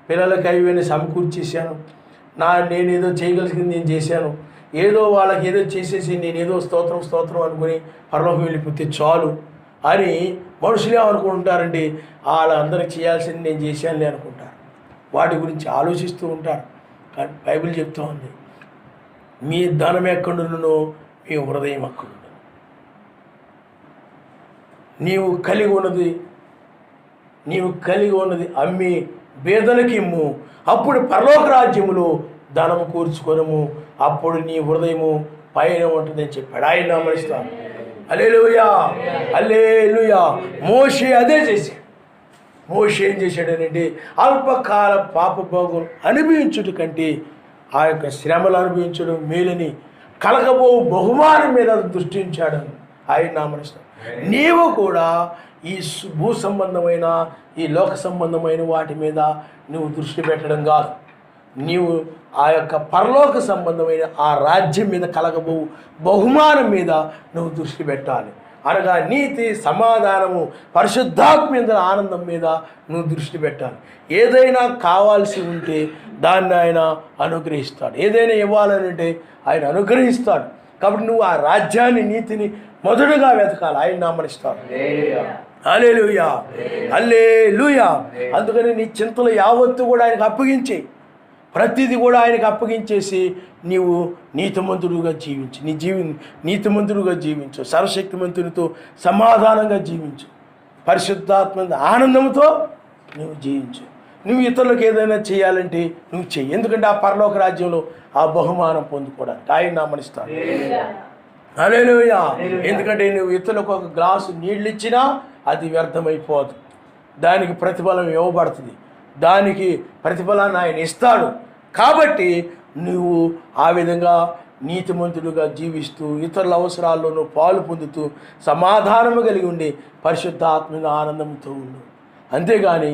పిల్లలకి అవి సమకూర్చేసాను, నేనేదో చేయగలిగింది నేను చేశాను, ఏదో వాళ్ళకి ఏదో చేసేసి నేనేదో స్తోత్రం అనుకుని పరలోకం వెళ్ళిపోతే చాలు అని మనుషులు ఏమనుకుంటారండి? వాళ్ళందరికీ చేయాల్సింది నేను చేశానులే అనుకుంటారు, వాటి గురించి ఆలోచిస్తూ ఉంటారు. కానీ బైబిల్ చెప్తూ ఉంది, మీ ధనం ఎక్కడున్నో మీ హృదయం అక్కడుండను. నీవు కలిగి ఉన్నది అమ్మి బేదలకి ఇమ్ము, అప్పుడు పరలోక రాజ్యములో ధనము కూర్చుకొనము, అప్పుడు నీ హృదయము పైన ఉంటుందని చెప్పాడు. ఆయన నామనిస్తాను. హల్లెలూయా, హల్లెలూయా. మోషే అదే చేశాడు. మోషే ఏం చేశాడనంటే అల్పకాల పాపభోగం అనుభవించుట కంటే ఆ యొక్క శ్రమలు అనుభవించడం మేలని కలగబో బహుమానం మీద దృష్టించాడు. ఆయన నామనిస్తాడు. నీవు కూడా ఈ భూ సంబంధమైన ఈ లోక సంబంధమైన వాటి మీద నువ్వు దృష్టి పెట్టడం కాదు, నీవు ఆ యొక్క పరలోక సంబంధమైన ఆ రాజ్యం మీద కలగబో బహుమానం మీద నువ్వు దృష్టి పెట్టాలి. అనగా నీతి, సమాధానము, పరిశుద్ధాత్మ మీద ఆనందం మీద నువ్వు దృష్టి పెట్టాలి. ఏదైనా కావాల్సి ఉంటే దాన్ని ఆయన అనుగ్రహిస్తాడు. ఏదైనా ఇవ్వాలనంటే ఆయన అనుగ్రహిస్తాడు. కాబట్టి నువ్వు ఆ రాజ్యాన్ని, నీతిని మొదటగా వెతకాలి. ఆయన నామనిస్తాడు. హల్లెలూయా, హల్లెలూయా. అందుకని నీ చింతలు యావత్తు కూడా ఆయనకు అప్పగించేయి. ప్రతిదీ కూడా ఆయనకు అప్పగించేసి నీవు నీతిమంతుడుగా జీవించు. నీతిమంతుడుగా జీవించు. సర్వశక్తిమంతునితో సమాధానంగా జీవించు. పరిశుద్ధాత్మ ఆనందంతో నువ్వు జీవించు. నువ్వు ఇతరులకు ఏదైనా చేయాలంటే నువ్వు చెయ్యి. ఎందుకంటే ఆ పరలోక రాజ్యంలో ఆ బహుమానం పొందుకోవడానికి ఆయన నామనిస్తాడు. హల్లెలూయా. ఎందుకంటే నువ్వు ఇతరులకు ఒక గ్లాసు నీళ్ళు ఇచ్చినా అది వ్యర్థమైపోదు. దానికి ప్రతిఫలం ఇవ్వబడుతుంది. దానికి ప్రతిఫలాన్ని ఆయన ఇస్తాడు. కాబట్టి నువ్వు ఆ విధంగా నీతిమంతుడుగా జీవిస్తూ ఇతరుల అవసరాల్లోనూ పాలు పొందుతూ సమాధానము కలిగి ఉండి పరిశుద్ధాత్మ ఆనందంతో ఉండు. అంతేగాని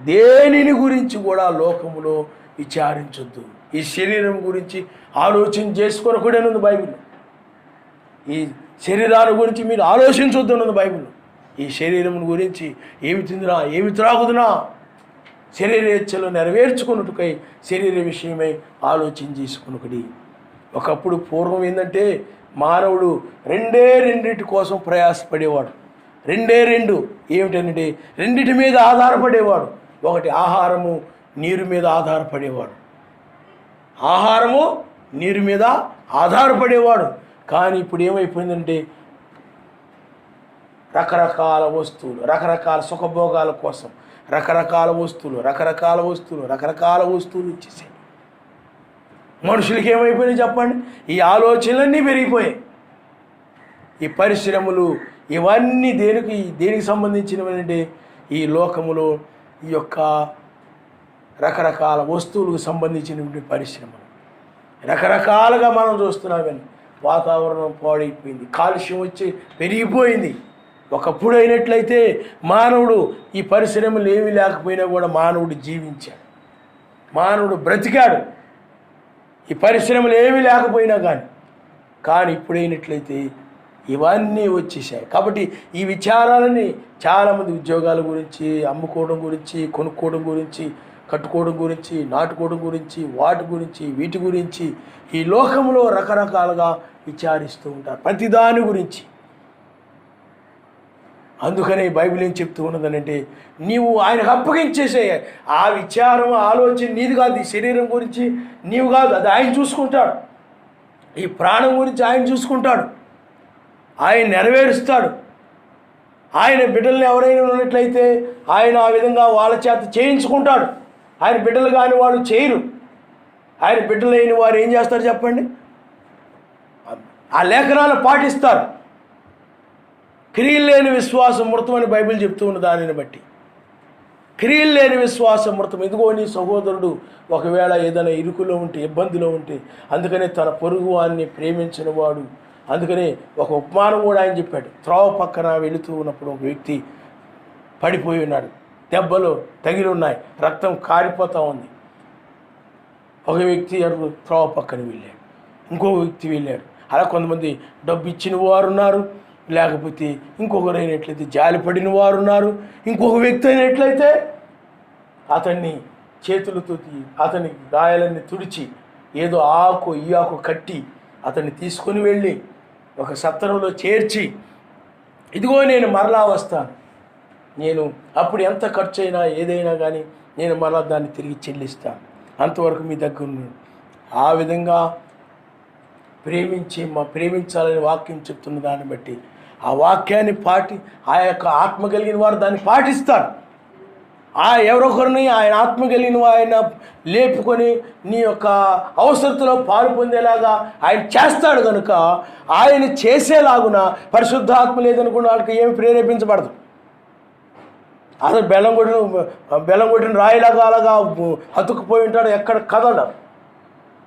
దేనిని గురించి కూడా లోకములో విచారించొద్దు. ఈ శరీరం గురించి ఆలోచన చేసుకోనకూడనుంది బైబిల్. ఈ శరీరాల గురించి మీరు ఆలోచించొద్దు అన్నది బైబిల్. ఈ శరీరం గురించి ఏమి తిందునా, ఏమి త్రాగుదునా, శరీరేచ్ఛలు నెరవేర్చుకున్నట్టుకై శరీర విషయమై ఆలోచన చేసుకున్నది. ఒకప్పుడు పూర్వం ఏంటంటే మానవుడు రెండింటి కోసం ప్రయాసపడేవాడు. రెండు ఏమిటంటే రెండిటి మీద ఆధారపడేవాడు. ఒకటి ఆహారము, నీరు మీద ఆధారపడేవాడు. ఆహారము, నీరు మీద ఆధారపడేవాడు. కానీ ఇప్పుడు ఏమైపోయిందంటే రకరకాల వస్తువులు, రకరకాల సుఖభోగాల కోసం రకరకాల వస్తువులు ఇచ్చేసాయి. మనుషులకి ఏమైపోయినాయి చెప్పండి? ఈ ఆలోచనలన్నీ పెరిగిపోయాయి. ఈ పరిశ్రమలు ఇవన్నీ దేనికి సంబంధించినవంటే ఈ లోకములో ఈ యొక్క రకరకాల వస్తువులకు సంబంధించినటువంటి పరిశ్రమలు రకరకాలుగా మనం చూస్తున్నామని. వాతావరణం పాడైపోయింది, కాలుష్యం వచ్చి పెరిగిపోయింది. ఒకప్పుడు అయినట్లయితే మానవుడు ఈ పరిశ్రమలు ఏమీ లేకపోయినా కూడా మానవుడు జీవించాడు, మానవుడు బ్రతికాడు. ఈ పరిశ్రమలు ఏమీ లేకపోయినా కానీ ఇప్పుడైనట్లయితే ఇవన్నీ వచ్చేసాయి. కాబట్టి ఈ విచారాలని చాలామంది ఉద్యోగాల గురించి, అమ్ముకోవడం గురించి, కొనుక్కోవడం గురించి, కట్టుకోవడం గురించి, నాటుకోవడం గురించి, వీటి గురించి ఈ లోకంలో రకరకాలుగా విచారిస్తూ ఉంటారు ప్రతిదాని గురించి. అందుకనే బైబిల్ ఏం చెప్తూ ఉన్నదనంటే నీవు ఆయనకు అప్పగించేసే ఆ విచారం, ఆలోచన నీది కాదు. ఈ శరీరం గురించి నీవు కాదు, అది ఆయన చూసుకుంటాడు. ఈ ప్రాణం గురించి ఆయన చూసుకుంటాడు, ఆయన నెరవేరుస్తాడు. ఆయన బిడ్డల్ని ఎవరైనా ఉన్నట్లయితే ఆయన ఆ విధంగా వాళ్ళ చేత చేయించుకుంటాడు. ఆయన బిడ్డలు కాని వాళ్ళు చేయరు. ఆయన బిడ్డలు అయిన వారు ఏం చేస్తారు చెప్పండి? ఆ లేఖనాలు పాటిస్తారు. క్రియలు లేని విశ్వాసం మృతమని బైబిల్ చెప్తూ ఉన్న దానిని బట్టి క్రియలు లేని విశ్వాసం మృతం. ఇదిగో నీ సహోదరుడు ఒకవేళ ఏదైనా ఇరుకులో ఉంటే, ఇబ్బందిలో ఉంటే, అందుకనే తన పొరుగు వాడిని ప్రేమించిన వాడు. అందుకనే ఒక ఉపమానం కూడా ఆయన చెప్పాడు. త్రోవ పక్కన వెళుతూ ఉన్నప్పుడు ఒక వ్యక్తి పడిపోయి ఉన్నాడు, దెబ్బలు తగిలి ఉన్నాయి, రక్తం కారిపోతూ ఉంది. ఒక వ్యక్తి త్రోవ పక్కన వెళ్ళాడు, ఇంకో వ్యక్తి వెళ్ళాడు. అలా కొంతమంది డబ్బు ఇచ్చిన వారు ఉన్నారు, లేకపోతే ఇంకొకరు అయినట్లయితే జాలిపడిన వారు ఉన్నారు. ఇంకొక వ్యక్తి అయినట్లయితే అతన్ని చేతులతో అతని గాయాలన్నీ తుడిచి ఏదో ఈ ఆకు కట్టి అతన్ని తీసుకొని వెళ్ళి ఒక సత్రంలో చేర్చి, ఇదిగో నేను మరలా వస్తాను, నేను అప్పుడు ఎంత ఖర్చు అయినా ఏదైనా కానీ నేను మరలా దాన్ని తిరిగి చెల్లిస్తాను, అంతవరకు మీ దగ్గర ఉన్నాను. ఆ విధంగా ప్రేమించాలని వాక్యం చెప్తున్న దాన్ని బట్టి ఆ వాక్యాన్ని ఆ యొక్క ఆత్మ కలిగిన వారు దాన్ని పాటిస్తారు. ఎవరొకరిని ఆయన ఆత్మ కలిగిన ఆయన లేపుకొని నీ యొక్క అవసరతలో పాలు పొందేలాగా ఆయన చేస్తాడు కనుక ఆయన చేసేలాగున పరిశుద్ధాత్మ లేదనుకున్న వాళ్ళకి ఏమి ప్రేరేపించబడదు. అసలు బెల్లం కొట్టిన రాయిలాగా అలాగా అతుక్కుపోయి ఉంటాడు, ఎక్కడ కదలడు.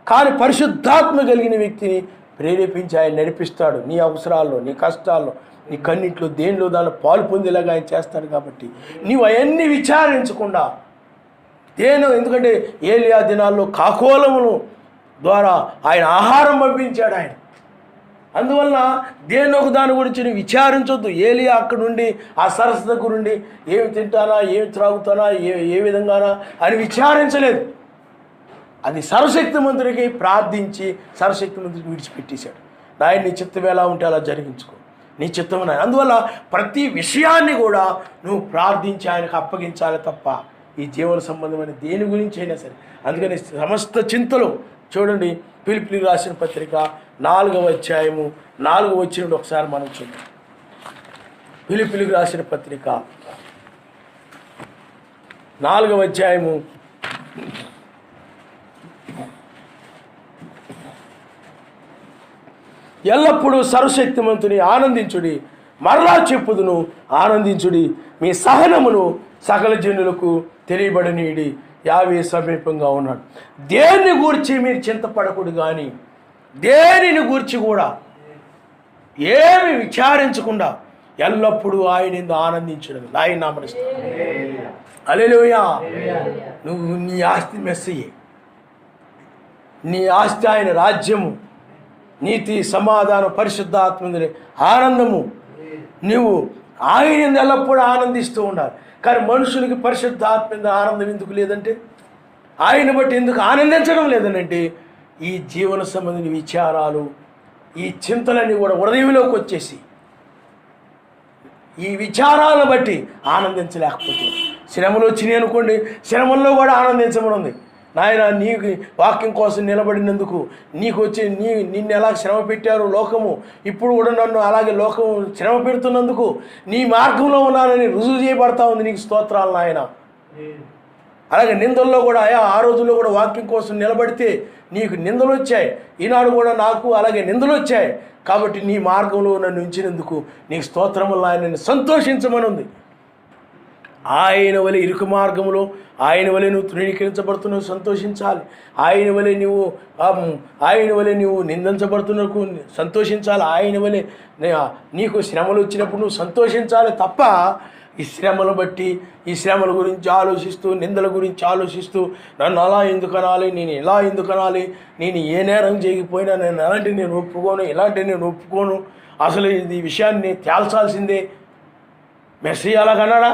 కానీ పరిశుద్ధాత్మ కలిగిన వ్యక్తిని ప్రేరేపించి ఆయన నడిపిస్తాడు. నీ అవసరాల్లో, నీ కష్టాల్లో, నీ కన్నింట్లో దేనిలో దానిలో పాలు పొందేలాగా ఆయన చేస్తాడు. కాబట్టి నీవు అవన్నీ విచారించకుండా ఎందుకంటే ఏలియా దినాల్లో కాకోలమును ద్వారా ఆయన ఆహారం పంపించాడు ఆయన. అందువలన దేన్నొక దాని గురించి నువ్వు విచారించొద్దు. ఏలియా అక్కడ నుండి ఆ సరస్సు దగ్గర నుండి ఏమి తింటానా, ఏమి త్రాగుతానా, ఏ విధంగానా అని విచారించలేదు. అది సర్వశక్తిమంతుడికి ప్రార్థించి సర్వశక్తిమంతుడికి విడిచిపెట్టేశాడు. నాయన నీ చిత్తం ఎలా ఉంటే అలా జరిగించుకో, నీ చిత్తం నాయన. అందువల్ల ప్రతి విషయాన్ని కూడా నువ్వు ప్రార్థించి ఆయనకు అప్పగించాలి తప్ప ఈ జీవన సంబంధమైన దేని గురించి అయినా సరే. అందుకని సమస్త చింతలు చూడండి. ఫిలిప్పీయులకు రాసిన పత్రిక 4వ అధ్యాయము 4వ వచనం ఒకసారి మనం చూద్దాం. ఫిలిప్పీయులకు రాసిన పత్రిక 4వ అధ్యాయము 'ఎల్లప్పుడూ సర్వశక్తిమంతుని ఆనందించుడి, మరలా చెప్పుదును ఆనందించుడి, మీ సహనమును సకల జనులకు తెలియబడనీయుడి, యావే సమీపంగా ఉన్నాడు. దేన్ని గూర్చి మీరు చింతపడకూడదు, కానీ దేనిని గూర్చి కూడా ఏమి విచారించకుండా ఎల్లప్పుడూ ఆయన యందు ఆనందించడం. ఆయన నామమున హల్లెలూయా. నువ్వు నీ ఆస్తి మెస్సయే, నీ ఆస్తి ఆయన రాజ్యము, నీతి, సమాధానం, పరిశుద్ధాత్మ ఆనందము. నువ్వు ఆయన ఎల్లప్పుడూ ఆనందిస్తూ ఉండాలి. కానీ మనుషులకి పరిశుద్ధాత్మ ఆనందం ఎందుకు లేదంటే, ఆయన బట్టి ఎందుకు ఆనందించడం లేదనంటే, ఈ జీవన సంబంధించిన విచారాలు, ఈ చింతలన్నీ కూడా హృదయంలోకి వచ్చేసి ఈ విచారాలను బట్టి ఆనందించలేకపోతుంది. శ్రమలు వచ్చినాయి అనుకోండి, శ్రమల్లో కూడా ఆనందించమని ఉంది. నాయన నీకు వాక్యం కోసం నిలబడినందుకు నీకు వచ్చి నిన్ను ఎలా శ్రమ పెట్టారు లోకము, ఇప్పుడు కూడా నన్ను అలాగే లోకము శ్రమ పెడుతున్నందుకు నీ మార్గంలో ఉన్నానని రుజువు చేయబడతా ఉంది. నీకు స్తోత్రాలు నాయన. అలాగే నిందల్లో కూడా ఆ రోజుల్లో కూడా వాక్యం కోసం నిలబడితే నీకు నిందలు వచ్చాయి, ఈనాడు కూడా నాకు అలాగే నిందలు వచ్చాయి. కాబట్టి నీ మార్గంలో నన్ను ఉంచినందుకు నీకు స్తోత్రములు ఆయన సంతోషించమని ఉంది. ఆయన వలె ఇరుకు మార్గంలో ఆయన వలె నువ్వు తృణీకరించబడుతున్నావు, సంతోషించాలి. ఆయన వలె నువ్వు నిందించబడుతున్నకు సంతోషించాలి. ఆయన వలె నీకు శ్రమలు వచ్చినప్పుడు నువ్వు సంతోషించాలి తప్ప ఈ శ్రమను బట్టి, ఈ శ్రమల గురించి ఆలోచిస్తూ, నిందల గురించి ఆలోచిస్తూ, నన్ను అలా ఎందుకు అనాలి, నేను ఇలా ఎందుకు అనాలి, నేను ఏ నేరం చేయకపోయినా నేను అలాంటి నేను ఒప్పుకోను, ఇలాంటి నేను ఒప్పుకోను, అసలు ఈ విషయాన్ని తేల్చాల్సిందే. మెస్సీ అలాగన్నాడా?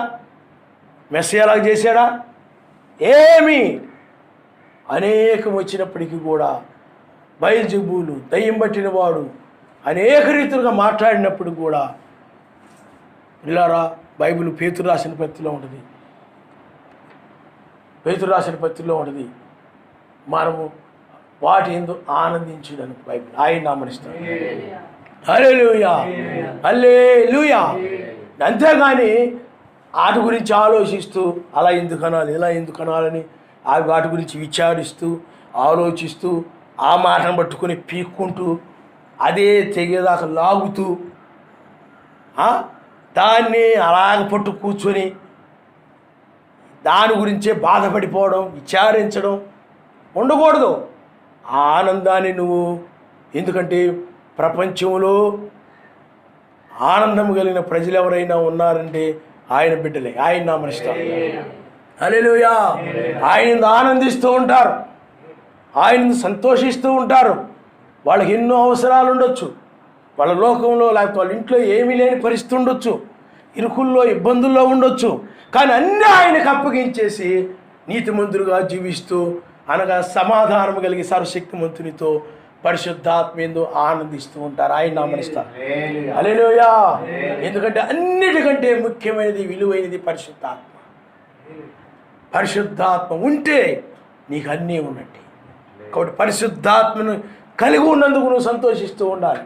మెస్సీ అలాగ చేశాడా? ఏమి అనేకం వచ్చినప్పటికీ కూడా బయల్జెబూలు, దయ్యం పట్టిన వాడు అనేక రీతులుగా మాట్లాడినప్పుడు కూడా ఇలారా బైబిల్ పేతురు రాసిన పత్రికలో ఉంటుంది. పేతురు రాసిన పత్రికలో ఉంటుంది, మనము వాటి యందు ఆనందించుడని బైబిల్ ఆయన నామనిస్తాడు. హల్లెలూయా, హల్లెలూయా. అంతేగాని వాటి గురించి ఆలోచిస్తూ అలా ఎందుకు అనాలి, ఇలా ఎందుకు అనాలని వాటి గురించి విచారిస్తూ ఆలోచిస్తూ ఆ మాటను పట్టుకొని పీక్కుంటూ అదే తెగేదాకా లాగుతూ దాన్ని అలాగ పట్టు కూర్చొని దాని గురించే బాధపడిపోవడం, విచారించడం ఉండకూడదు. ఆ ఆనందాన్ని నువ్వు, ఎందుకంటే ప్రపంచంలో ఆనందం కలిగిన ప్రజలు ఎవరైనా ఉన్నారంటే ఆయన బిడ్డలే, ఆయన నామనిస్తారు. హల్లెలూయా. ఆయన ఆనందిస్తూ ఉంటారు, ఆయన సంతోషిస్తూ ఉంటారు. వాళ్ళకి ఎన్నో అవసరాలు ఉండొచ్చు, వాళ్ళ లోకంలో లేకపోతే వాళ్ళ ఇంట్లో ఏమీ లేని పరిస్థితి ఉండొచ్చు, ఇరుకుల్లో ఇబ్బందుల్లో ఉండొచ్చు. కానీ అన్నీ ఆయనకు అప్పగించేసి నీతిమంతులుగా జీవిస్తూ, అనగా సమాధానం కలిగి సర్వశక్తిమంతునితో పరిశుద్ధాత్మేందు ఆనందిస్తూ ఉంటారు. ఆయన నామనిస్తారు. హల్లెలూయా. ఎందుకంటే అన్నిటికంటే ముఖ్యమైనది, విలువైనది పరిశుద్ధాత్మ. పరిశుద్ధాత్మ ఉంటే నీకు అన్నీ ఉన్నట్టు. కాబట్టి పరిశుద్ధాత్మను కలిగి ఉన్నందుకు నువ్వు సంతోషిస్తూ ఉండాలి,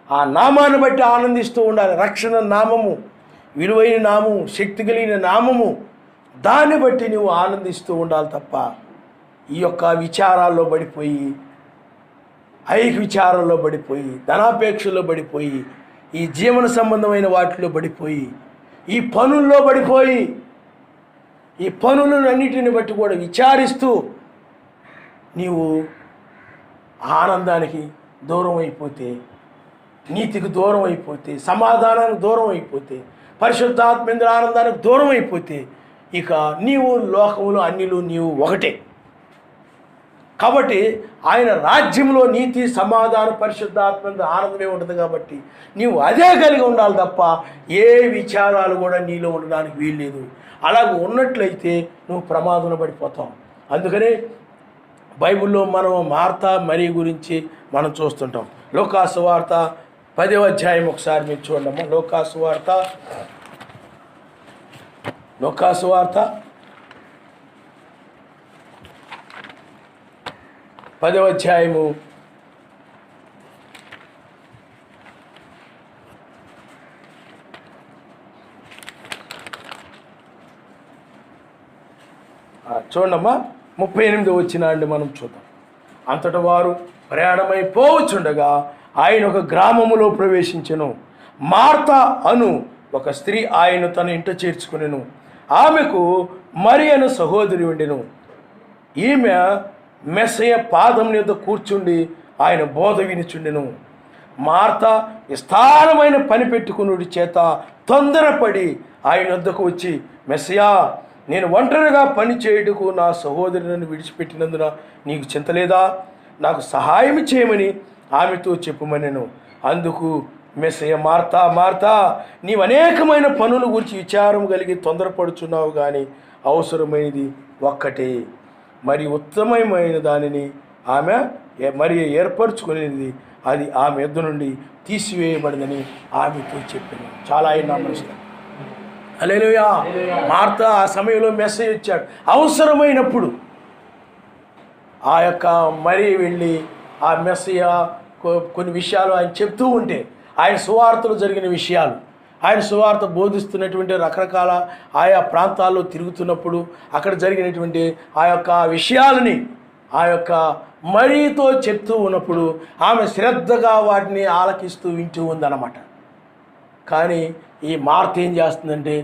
ఆ నామాన్ని బట్టి ఆనందిస్తూ ఉండాలి. రక్షణ నామము, విలువైన నామము, శక్తి కలిగిన నామము దాన్ని బట్టి నువ్వు ఆనందిస్తూ ఉండాలి తప్ప ఈ యొక్క విచారాల్లో పడిపోయి, ఐహిక విచారాల్లో పడిపోయి, ధనాపేక్షల్లో పడిపోయి, ఈ జీవన సంబంధమైన వాటిలో పడిపోయి, ఈ పనుల్లో పడిపోయి, ఈ పనులన్నిటిని బట్టి కూడా విచారిస్తూ నీవు ఆనందానికి దూరం అయిపోతే, నీతికి దూరం అయిపోతే, సమాధానానికి దూరం అయిపోతే, పరిశుద్ధాత్మేంద్ర ఆనందానికి దూరం అయిపోతే, ఇక నీవు లోకములో అన్నిలు నీవు ఒకటే. కాబట్టి ఆయన రాజ్యంలో నీతి, సమాధానం, పరిశుద్ధాత్మేంద్ర ఆనందమే ఉంటుంది. కాబట్టి నీవు అదే కలిగి ఉండాలి తప్ప ఏ విచారాలు కూడా నీలో ఉండడానికి వీల్లేదు. అలాగ ఉన్నట్లయితే నువ్వు ప్రమాదంలో పడిపోతావు. అందుకనే బైబిల్లో మనం మార్తా మరియ గురించి మనం చూస్తుంటాం. లూకాసు వార్త 10వ అధ్యాయం ఒకసారి మీరు చూడమ్మా. లూకాసు వార్త 10వ అధ్యాయము 38 వచ్చిన అండి మనం చూద్దాం. అంతట వారు ప్రయాణమైపోవచ్చుండగా ఆయన ఒక గ్రామములో ప్రవేశించెను. మార్తా అను ఒక స్త్రీ ఆయన తన ఇంట చేర్చుకునెను. ఆమెకు మరి అను సహోదరి ఉండెను. ఈమె మెస్సయ్య పాదం మీద కూర్చుండి ఆయన బోధ వినిచుండెను. మార్తా విస్తారమైన పని పెట్టుకునుడి చేత తొందరపడి ఆయన వద్దకు వచ్చి, మెస్సయ్యా, నేను ఒంటరిగా పని చేయుటకు నా సహోదరి నన్ను విడిచిపెట్టినందున నీకు చింతలేదా? నాకు సహాయం చేయమని ఆమెతో చెప్పుమనెను. అందుకు మెస్సయ్య, మార్తా మార్తా, నీవు అనేకమైన పనుల గురించి విచారం కలిగి తొందరపడుచున్నావు, కానీ అవసరమైనది ఒక్కటే, మరి ఉత్తమమైన దానిని ఆమె మరి ఏర్పరచుకునేది, అది ఆమె యొద్ద నుండి తీసివేయబడిందని ఆమెతో చెప్పింది. చాలా ఆయన నమ్మకం. హల్లెలూయా. మార్తా ఆ సమయంలో మెసేజ్ ఇచ్చాడు. అవసరమైనప్పుడు ఆ యొక్క మరి వెళ్ళి ఆ మెస్సయ్య కొన్ని విషయాలు ఆయన చెప్తూ ఉంటే, ఆయన సువార్తలు జరిగిన విషయాలు, ఆయన సువార్త బోధిస్తున్నటువంటి రకరకాల ఆయా ప్రాంతాల్లో తిరుగుతున్నప్పుడు అక్కడ జరిగినటువంటి ఆ యొక్క విషయాలని ఆ యొక్క మరీతో చెప్తూ ఉన్నప్పుడు ఆమె శ్రద్ధగా వాటిని ఆలకిస్తూ వింటూ ఉందన్నమాట. కానీ ఈ మార్త ఏం చేస్తుందంటే,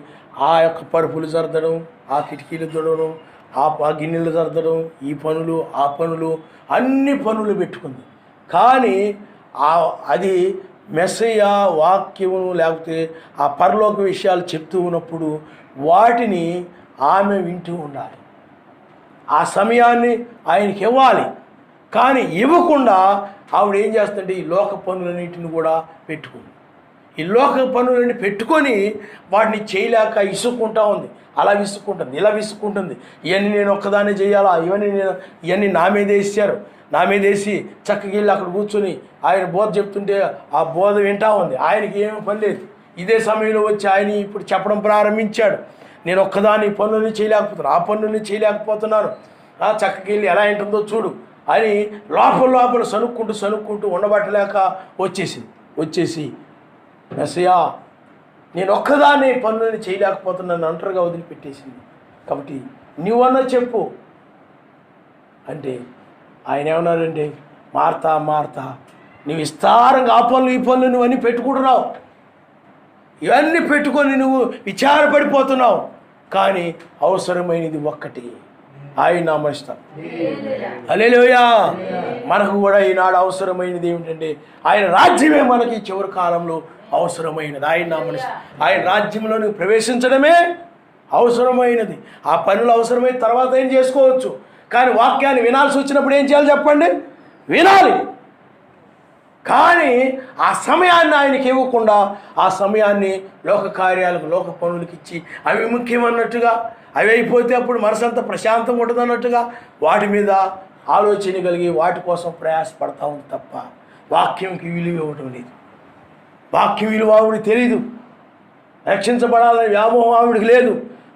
ఆ యొక్క పరుపులు సర్దడం, ఆ కిటికీలు దొడవడం, ఆ గిన్నెలు సర్దడం, ఈ పనులు ఆ పనులు అన్ని పనులు పెట్టుకుంది. కానీ అది మెస్సయ్య వాక్యము లేకపోతే ఆ పరలోక విషయాలు చెప్తూ ఉన్నప్పుడు వాటిని ఆమె వింటూ ఉండాలి. ఆ సమయాన్ని ఆయనకి ఇవ్వాలి. కానీ ఇవ్వకుండా ఆవిడ ఏం చేస్తుందంటే ఈ లోక పనులన్నింటిని కూడా పెట్టుకుంది. ఈ లోక పనులన్నీ పెట్టుకొని వాటిని చేయలేక ఇసుక్కుంటా ఉంది. అలా విసుక్కుంటుంది, ఇలా విసుక్కుంటుంది. ఇవన్నీ నేను ఒక్కదాన్ని చేయాలా, ఇవన్నీ నా మీద వేసారు, నా మీద వేసి చక్కకి వెళ్ళి అక్కడ కూర్చొని ఆయన బోధ చెప్తుంటే ఆ బోధ వింటా ఉంది. ఆయనకి ఏమీ పని లేదు. ఇదే సమయంలో వచ్చి ఆయన ఇప్పుడు చెప్పడం ప్రారంభించాడు, నేను ఒక్కదాన్ని ఈ పనులని చేయలేకపోతున్నాను, ఆ పనులని చేయలేకపోతున్నాను, చక్కకి వెళ్ళి ఎలా ఏంటుందో చూడు అని లోపల సనుక్కుంటూ ఉండబట్టలేక వచ్చేసి మెస్సయ్యా, నేను ఒక్కదాన్ని పనులని చేయలేకపోతున్నాను ఒంటరిగా వదిలిపెట్టేసింది. కాబట్టి నువ్వన్నా చెప్పు అంటే ఆయన ఏమన్నారంటే, మార్తా మార్తా, నువ్వు విస్తారంగా ఆ పనులు ఈ పనులు నువ్వన్నీ పెట్టుకుంటున్నావు, ఇవన్నీ పెట్టుకొని నువ్వు విచారపడిపోతున్నావు, కానీ అవసరమైనది ఒక్కటి, ఆయన నామస్తం. హల్లెలూయా. మనకు కూడా ఈనాడు అవసరమైనది ఏమిటంటే ఆయన రాజ్యమే మనకి చివరి కాలంలో అవసరమైనది. ఆయన నామస్తం. ఆయన రాజ్యంలో నువ్వు ప్రవేశించడమే అవసరమైనది. ఆ పనులు అవసరమైన తర్వాత ఏం చేసుకోవచ్చు, కానీ వాక్యాన్ని వినాల్సి వచ్చినప్పుడు ఏం చేయాలి చెప్పండి? వినాలి. కానీ ఆ సమయాన్ని ఆయనకి ఇవ్వకుండా ఆ సమయాన్ని లోక కార్యాలకు, లోక పనులకు ఇచ్చి అవి ముఖ్యమన్నట్టుగా, అవి అయిపోతే అప్పుడు మనసంతా ప్రశాంతంగా ఉంటుంది అన్నట్టుగా వాటి మీద ఆలోచన కలిగి వాటి కోసం ప్రయాసపడతా ఉంది తప్ప వాక్యంకి విలువ ఇవ్వటం లేదు. వాక్యం విలువ ఆవిడికి తెలీదు. రక్షించబడాలనే వ్యామోహం ఆవిడికి లేదు.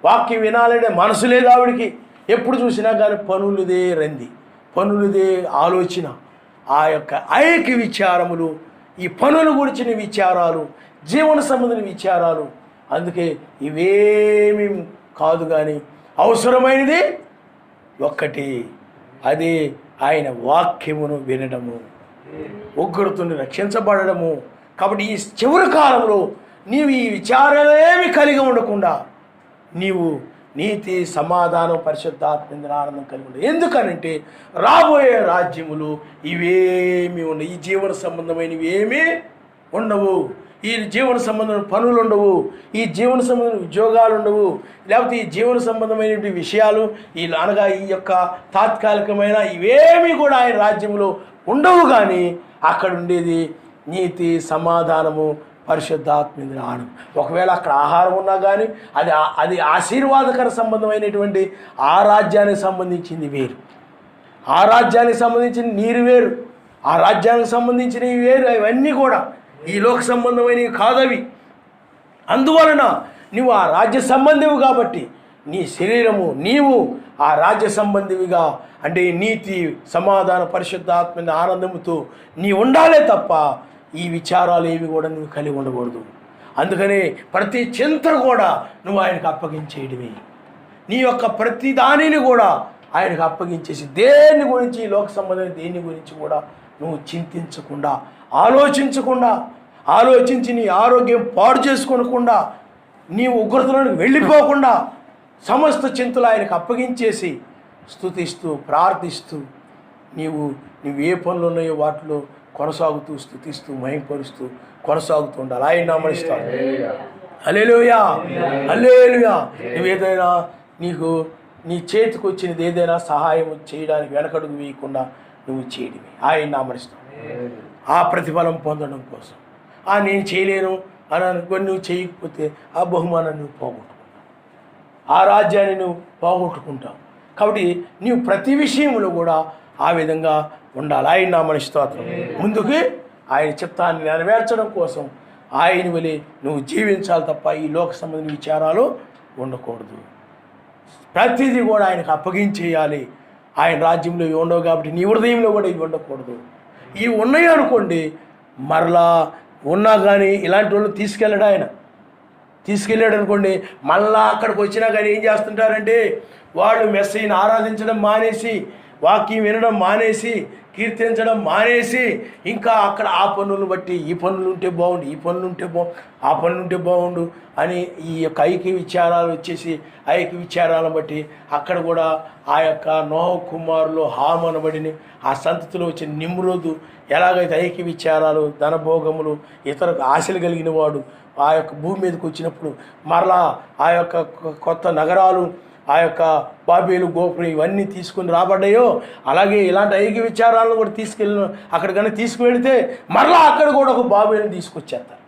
వాక్యం వినాలనే మనసు లేదు ఆవిడికి. ఎప్పుడు చూసినా కానీ పనులదే రంది, పనులదే ఆలోచన, ఆ యొక్క ఐక్య విచారములు, ఈ పనుల గురించిన విచారాలు, జీవన సంబంధించిన విచారాలు. అందుకే ఇవేమీ కాదు, కానీ అవసరమైనది ఒక్కటి, అది ఆయన వాక్యమును వినడము, ఉగ్రతను రక్షించబడము. కాబట్టి ఈ చివరి కాలంలో నీవు ఈ విచారాలేమి కలిగి ఉండకుండా నీవు నీతి, సమాధానం, పరిశుద్ధాత్మ ఆనందం కలిగి ఉండవు. ఎందుకనంటే రాబోయే రాజ్యములు ఇవేమి ఉండవు. ఈ జీవన సంబంధమైనవి ఏమీ ఉండవు. ఈ జీవన సంబంధమైన పనులు ఉండవు, ఈ జీవన సంబంధమైన ఉద్యోగాలు ఉండవు, లేకపోతే ఈ జీవన సంబంధమైనటువంటి విషయాలు అనగా ఈ యొక్క తాత్కాలికమైన ఇవేమీ కూడా ఆయన రాజ్యంలో ఉండవు. కానీ అక్కడ ఉండేది నీతి, సమాధానము, పరిశుద్ధాత్మ ఆనందం. ఒకవేళ అక్కడ ఆహారం ఉన్నా కానీ అది ఆశీర్వాదకర సంబంధమైనటువంటి ఆ రాజ్యానికి సంబంధించింది వేరు, ఆ రాజ్యానికి సంబంధించిన నీరు వేరు, ఆ రాజ్యానికి సంబంధించినవి వేరు. అవన్నీ కూడా ఈ లోక సంబంధమైనవి కాదవి. అందువలన నువ్వు ఆ రాజ్య సంబంధివి కాబట్టి నీ శరీరము నీవు ఆ రాజ్య సంబంధివిగా, అంటే నీతి, సమాధాన, పరిశుద్ధాత్మ ఆనందముతో నీ ఉండాలే తప్ప ఈ విచారాలు ఏవి కూడా నువ్వు కలిగి ఉండకూడదు. అందుకని ప్రతి చింత కూడా నువ్వు ఆయనకు అప్పగించేయడమే. నీ యొక్క ప్రతి దానిని కూడా ఆయనకు అప్పగించేసి దేని గురించి, లోక సంబంధమైన దేని గురించి కూడా నువ్వు చింతించకుండా, ఆలోచించి నీ ఆరోగ్యం పాడు చేసుకోనకుండా, నీవు ఉగ్రతలోనికి వెళ్ళిపోకుండా సమస్త చింతలు ఆయనకు అప్పగించేసి స్తుతిస్తూ, ప్రార్థిస్తూ నీవు ఏ పనులు ఉన్నాయో వాటిలో కొనసాగుతూ, స్తుతిస్తూ, మహిమపరుస్తూ కొనసాగుతూ ఉండాలి. ఆయన నామనిస్తాను. హల్లెలూయా, హల్లెలూయా. నువ్వేదైనా నీ చేతికి వచ్చినది ఏదైనా సహాయం చేయడానికి వెనకడుగు వేయకుండా నువ్వు చేయడమే. ఆయన నామనిస్తాను. ఆ ప్రతిఫలం పొందడం కోసం నేను చేయలేను అని అనుకొని నువ్వు చేయకపోతే ఆ బహుమానాన్ని నువ్వు పోగొట్టుకుంటావు, ఆ రాజ్యాన్ని నువ్వు పోగొట్టుకుంటావు. కాబట్టి నీవు ప్రతి విషయంలో కూడా ఆ విధంగా ఉండాలి. ఆయన నామని స్తోత్రం. ముందుకు ఆయన చిత్తాన్ని నెరవేర్చడం కోసం ఆయన వలె నువ్వు జీవించాలి తప్ప ఈ లోక సంబంధించిన విచారాలు ఉండకూడదు. ప్రతిదీ కూడా ఆయనకు అప్పగించేయాలి. ఆయన రాజ్యంలో ఇవి ఉండవు కాబట్టి నీ హృదయంలో కూడా ఇవి ఉండకూడదు. ఇవి ఉన్నాయి అనుకోండి, మరలా ఉన్నా కానీ ఇలాంటి వాళ్ళు తీసుకెళ్ళాడు అనుకోండి, మళ్ళా అక్కడికి వచ్చినా కానీ ఏం చేస్తుంటారంటే వాళ్ళు మెస్సీని ఆరాధించడం మానేసి, వాక్యం వినడం మానేసి, కీర్తించడం మానేసి ఇంకా అక్కడ ఆ పనులను బట్టి ఈ పనులు ఉంటే బాగుండు, ఈ పనులు ఉంటే ఆ పనులు ఉంటే బాగుండు అని ఈ యొక్క ఐక్య విచారాలు వచ్చేసి ఐక్య విచారాలను బట్టి అక్కడ కూడా ఆ యొక్క నోహ కుమారులు హామ్ అనబడిని ఆ సంతతిలో వచ్చిన నిమ్రోదు ఎలాగైతే ఐక్య విచారాలు, ధనభోగములు, ఇతర ఆశలు కలిగిన వాడు ఆ యొక్క భూమి మీదకి వచ్చినప్పుడు మరలా ఆ యొక్క కొత్త నగరాలు, ఆ యొక్క బాబేలు, గోపురం ఇవన్నీ తీసుకుని రాబడ్డాయో, అలాగే ఇలాంటి ఐక్య విచారాలను కూడా అక్కడ కానీ తీసుకువెళితే మరలా అక్కడ కూడా ఒక బాబేలుని తీసుకొచ్చేస్తారు.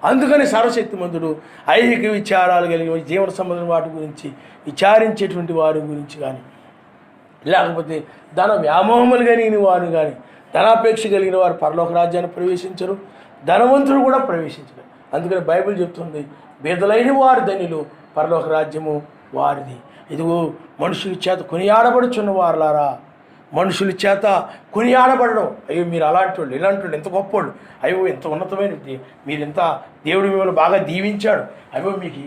అందుకని సర్వశక్తిమంతుడు ఐక్య విచారాలు కలిగిన జీవన సంబంధం వాటి గురించి విచారించేటువంటి వారి గురించి కానీ, లేకపోతే ధన వ్యామోహములు కలిగిన వారు కానీ, ధనాపేక్ష కలిగిన వారు పరలోక రాజ్యాన్ని ప్రవేశించరు, ధనవంతులు కూడా ప్రవేశించరు. అందుకని బైబిల్ చెప్తుంది, బీదలైన వారు ధనిలు, పరలోక రాజ్యము వారిది. ఇదిగో మనుషుల చేత కొనియాడబడుచున్న వారులారా, మనుషుల చేత కొనియాడబడడం, అయ్యో మీరు అలాంటి వాళ్ళు, ఇలాంటి వాళ్ళు, ఎంత గొప్పోళ్ళు, అయ్యో ఎంత ఉన్నతమైన, మీరు ఎంత దేవుడు మిమ్మల్ని బాగా దీవించాడు, అయ్యో మీకు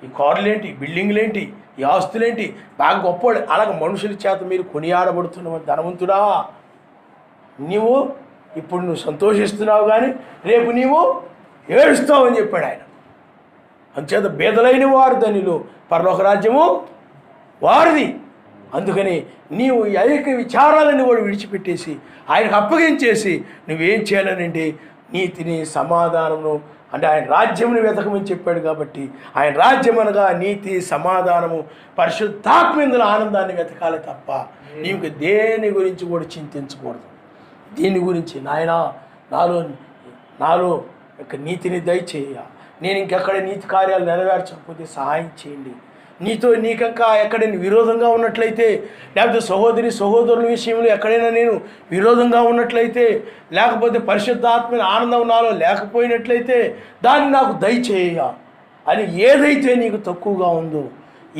ఈ కార్లేంటి, బిల్డింగ్లేంటి, ఈ ఆస్తులేంటి, బాగా గొప్పోళ్ళు, అలాగ మనుషుల చేత మీరు కొనియాడబడుతున్న ధనవంతుడా, ఇప్పుడు నువ్వు సంతోషిస్తున్నావు కానీ రేపు నీవు ఏడుస్తావు అని చెప్పాడు ఆయన. అందుచేత బీదలైన వారు ధనిలు, పరలోక రాజ్యము వారిది. అందుకని నీవు ఈ ఐక్య విచారాలని కూడా విడిచిపెట్టేసి ఆయనకు అప్పగించేసి నువ్వేం చేయాలనంటే నీతిని, సమాధానమును, అంటే ఆయన రాజ్యమును వెతకమని చెప్పాడు కాబట్టి ఆయన రాజ్యం అనగా నీతి, సమాధానము, పరిశుద్ధాత్మ ఆనందాన్ని వెతకాలి తప్ప నీకు దేని గురించి కూడా చింతించకూడదు. దీని గురించి నాయనా నాలో యొక్క నీతిని దయచేయ, నేను ఇంకెక్కడ నీతి కార్యాలు నెరవేర్చకపోతే సహాయం చేయండి. నీకంకా ఎక్కడైనా విరోధంగా ఉన్నట్లయితే, లేకపోతే సహోదరుల విషయంలో ఎక్కడైనా నేను విరోధంగా ఉన్నట్లయితే, లేకపోతే పరిశుద్ధాత్మైన ఆనందం నాలో లేకపోయినట్లయితే దాన్ని నాకు దయచేయ అని, ఏదైతే నీకు తక్కువగా ఉందో,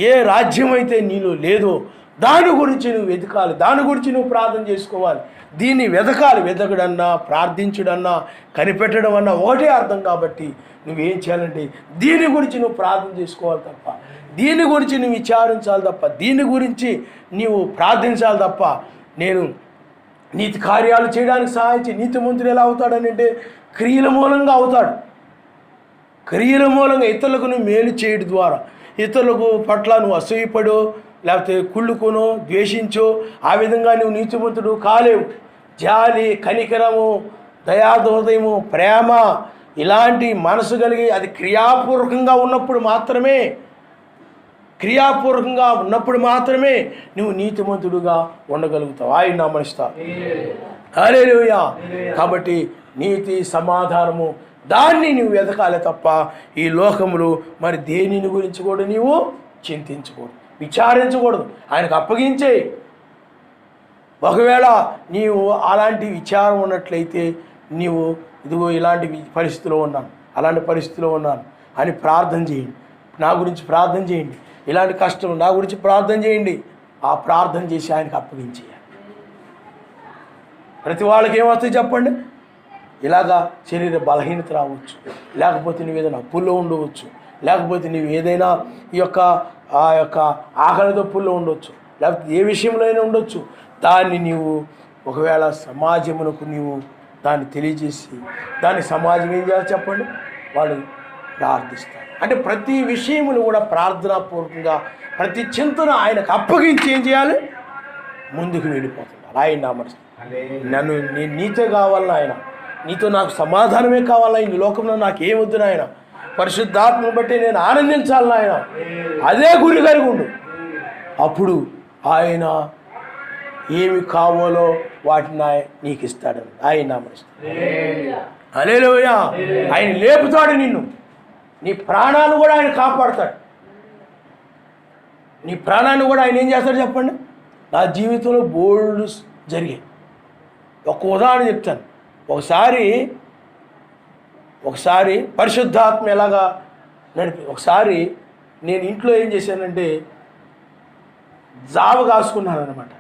ఏ రాజ్యం అయితే నీలో లేదో దాని గురించి నువ్వు వెతకాలి, దాని గురించి నువ్వు ప్రార్థన చేసుకోవాలి. దీన్ని వెతకాలి. వెతకడన్నా ప్రార్థించడన్నా కనిపెట్టడం అన్నా ఒకటే అర్థం. కాబట్టి నువ్వేం చేయాలంటే దీని గురించి నువ్వు ప్రార్థన చేసుకోవాలి తప్ప, దీని గురించి నువ్వు విచారించాలి తప్ప, దీని గురించి నీవు ప్రార్థించాలి తప్ప. నేను నీతి కార్యాలు చేయడానికి సహాయం చేయి. నీతిమంతుడు ఎలా అవుతాడని అంటే క్రియల మూలంగా అవుతాడు. క్రియల మూలంగా ఇతరులకు నువ్వు మేలు చేయడం ద్వారా, ఇతరులకు పట్ల నువ్వు అసూయపడో లేకపోతే కుళ్ళుకునో ద్వేషించో ఆ విధంగా నువ్వు నీతిమంతుడు కాలేవు. జాలి, కనికరము, దయాహృదయము, ప్రేమ ఇలాంటి మనసు కలిగి అది క్రియాపూర్వకంగా ఉన్నప్పుడు మాత్రమే నువ్వు నీతిమంతుడుగా ఉండగలుగుతావు. ఆయన నామనిస్తా. హల్లెలూయా. కాబట్టి నీతి, సమాధానము దాన్ని నువ్వు వెతకాలి తప్ప ఈ లోకములు మరి దేనిని గురించి కూడా నీవు చింతించకూడదు, విచారించకూడదు. ఆయనకు అప్పగించేయి. ఒకవేళ నీవు అలాంటి విచారం ఉన్నట్లయితే నీవు ఇదిగో ఇలాంటి పరిస్థితిలో ఉన్నాను, అలాంటి పరిస్థితిలో ఉన్నాను అని ప్రార్థన చేయండి. నా గురించి ప్రార్థన చేయండి, ఇలాంటి కష్టం నా గురించి ప్రార్థన చేయండి. ఆ ప్రార్థన చేసి ఆయనకు అప్పగించేయాలి. ప్రతి వాళ్ళకి ఏమవుతుంది చెప్పండి? ఇలాగా శరీర బలహీనత రావచ్చు, లేకపోతే నువ్వు ఏదైనా అప్పుల్లో ఉండవచ్చు, లేకపోతే నువ్వు ఏదైనా ఆ యొక్క ఆకలి దప్పుల్లో ఉండవచ్చు, లేకపోతే ఏ విషయంలో అయినా ఉండొచ్చు. దాన్ని నీవు ఒకవేళ సమాజమునకు నీవు దాన్ని తెలియజేసి దాన్ని సమాజం ఏం చేయాలి చెప్పండి? వాళ్ళు ప్రార్థిస్తారు. అంటే ప్రతి విషయమును కూడా ప్రార్థనాపూర్వకంగా ప్రతి చింతన ఆయనకు అప్పగించి ఏం చేయాలి? ముందుకు వెళ్ళిపోతున్నారు. ఆయన నామస్తం. నన్ను నీతో కావాలన్నా ఆయన, నీతో నాకు సమాధానమే కావాలా, ఈ లోకంలో నాకు ఏమొద్దు నాయన, పరిశుద్ధాత్మను బట్టి నేను ఆనందించాలి నాయన, అదే గురి కలిగి ఉండు. అప్పుడు ఆయన ఏమి కావాలో వాటిని నీకు ఇస్తాడని ఆయన నామస్తం. హల్లెలూయా. ఆయన లేపుతాడు నిన్ను, నీ ప్రాణాలు కూడా ఆయన కాపాడుతాడు. నీ ప్రాణాన్ని కూడా ఆయన ఏం చేస్తాడు చెప్పండి? నా జీవితంలో బోల్డ్ జరిగాయి. ఒక ఉదాహరణ చెప్తాను. ఒకసారి పరిశుద్ధాత్మ ఎలాగా ఒకసారి నేను ఇంట్లో ఏం చేశానంటే జావ కాసుకున్నాను అనమాట.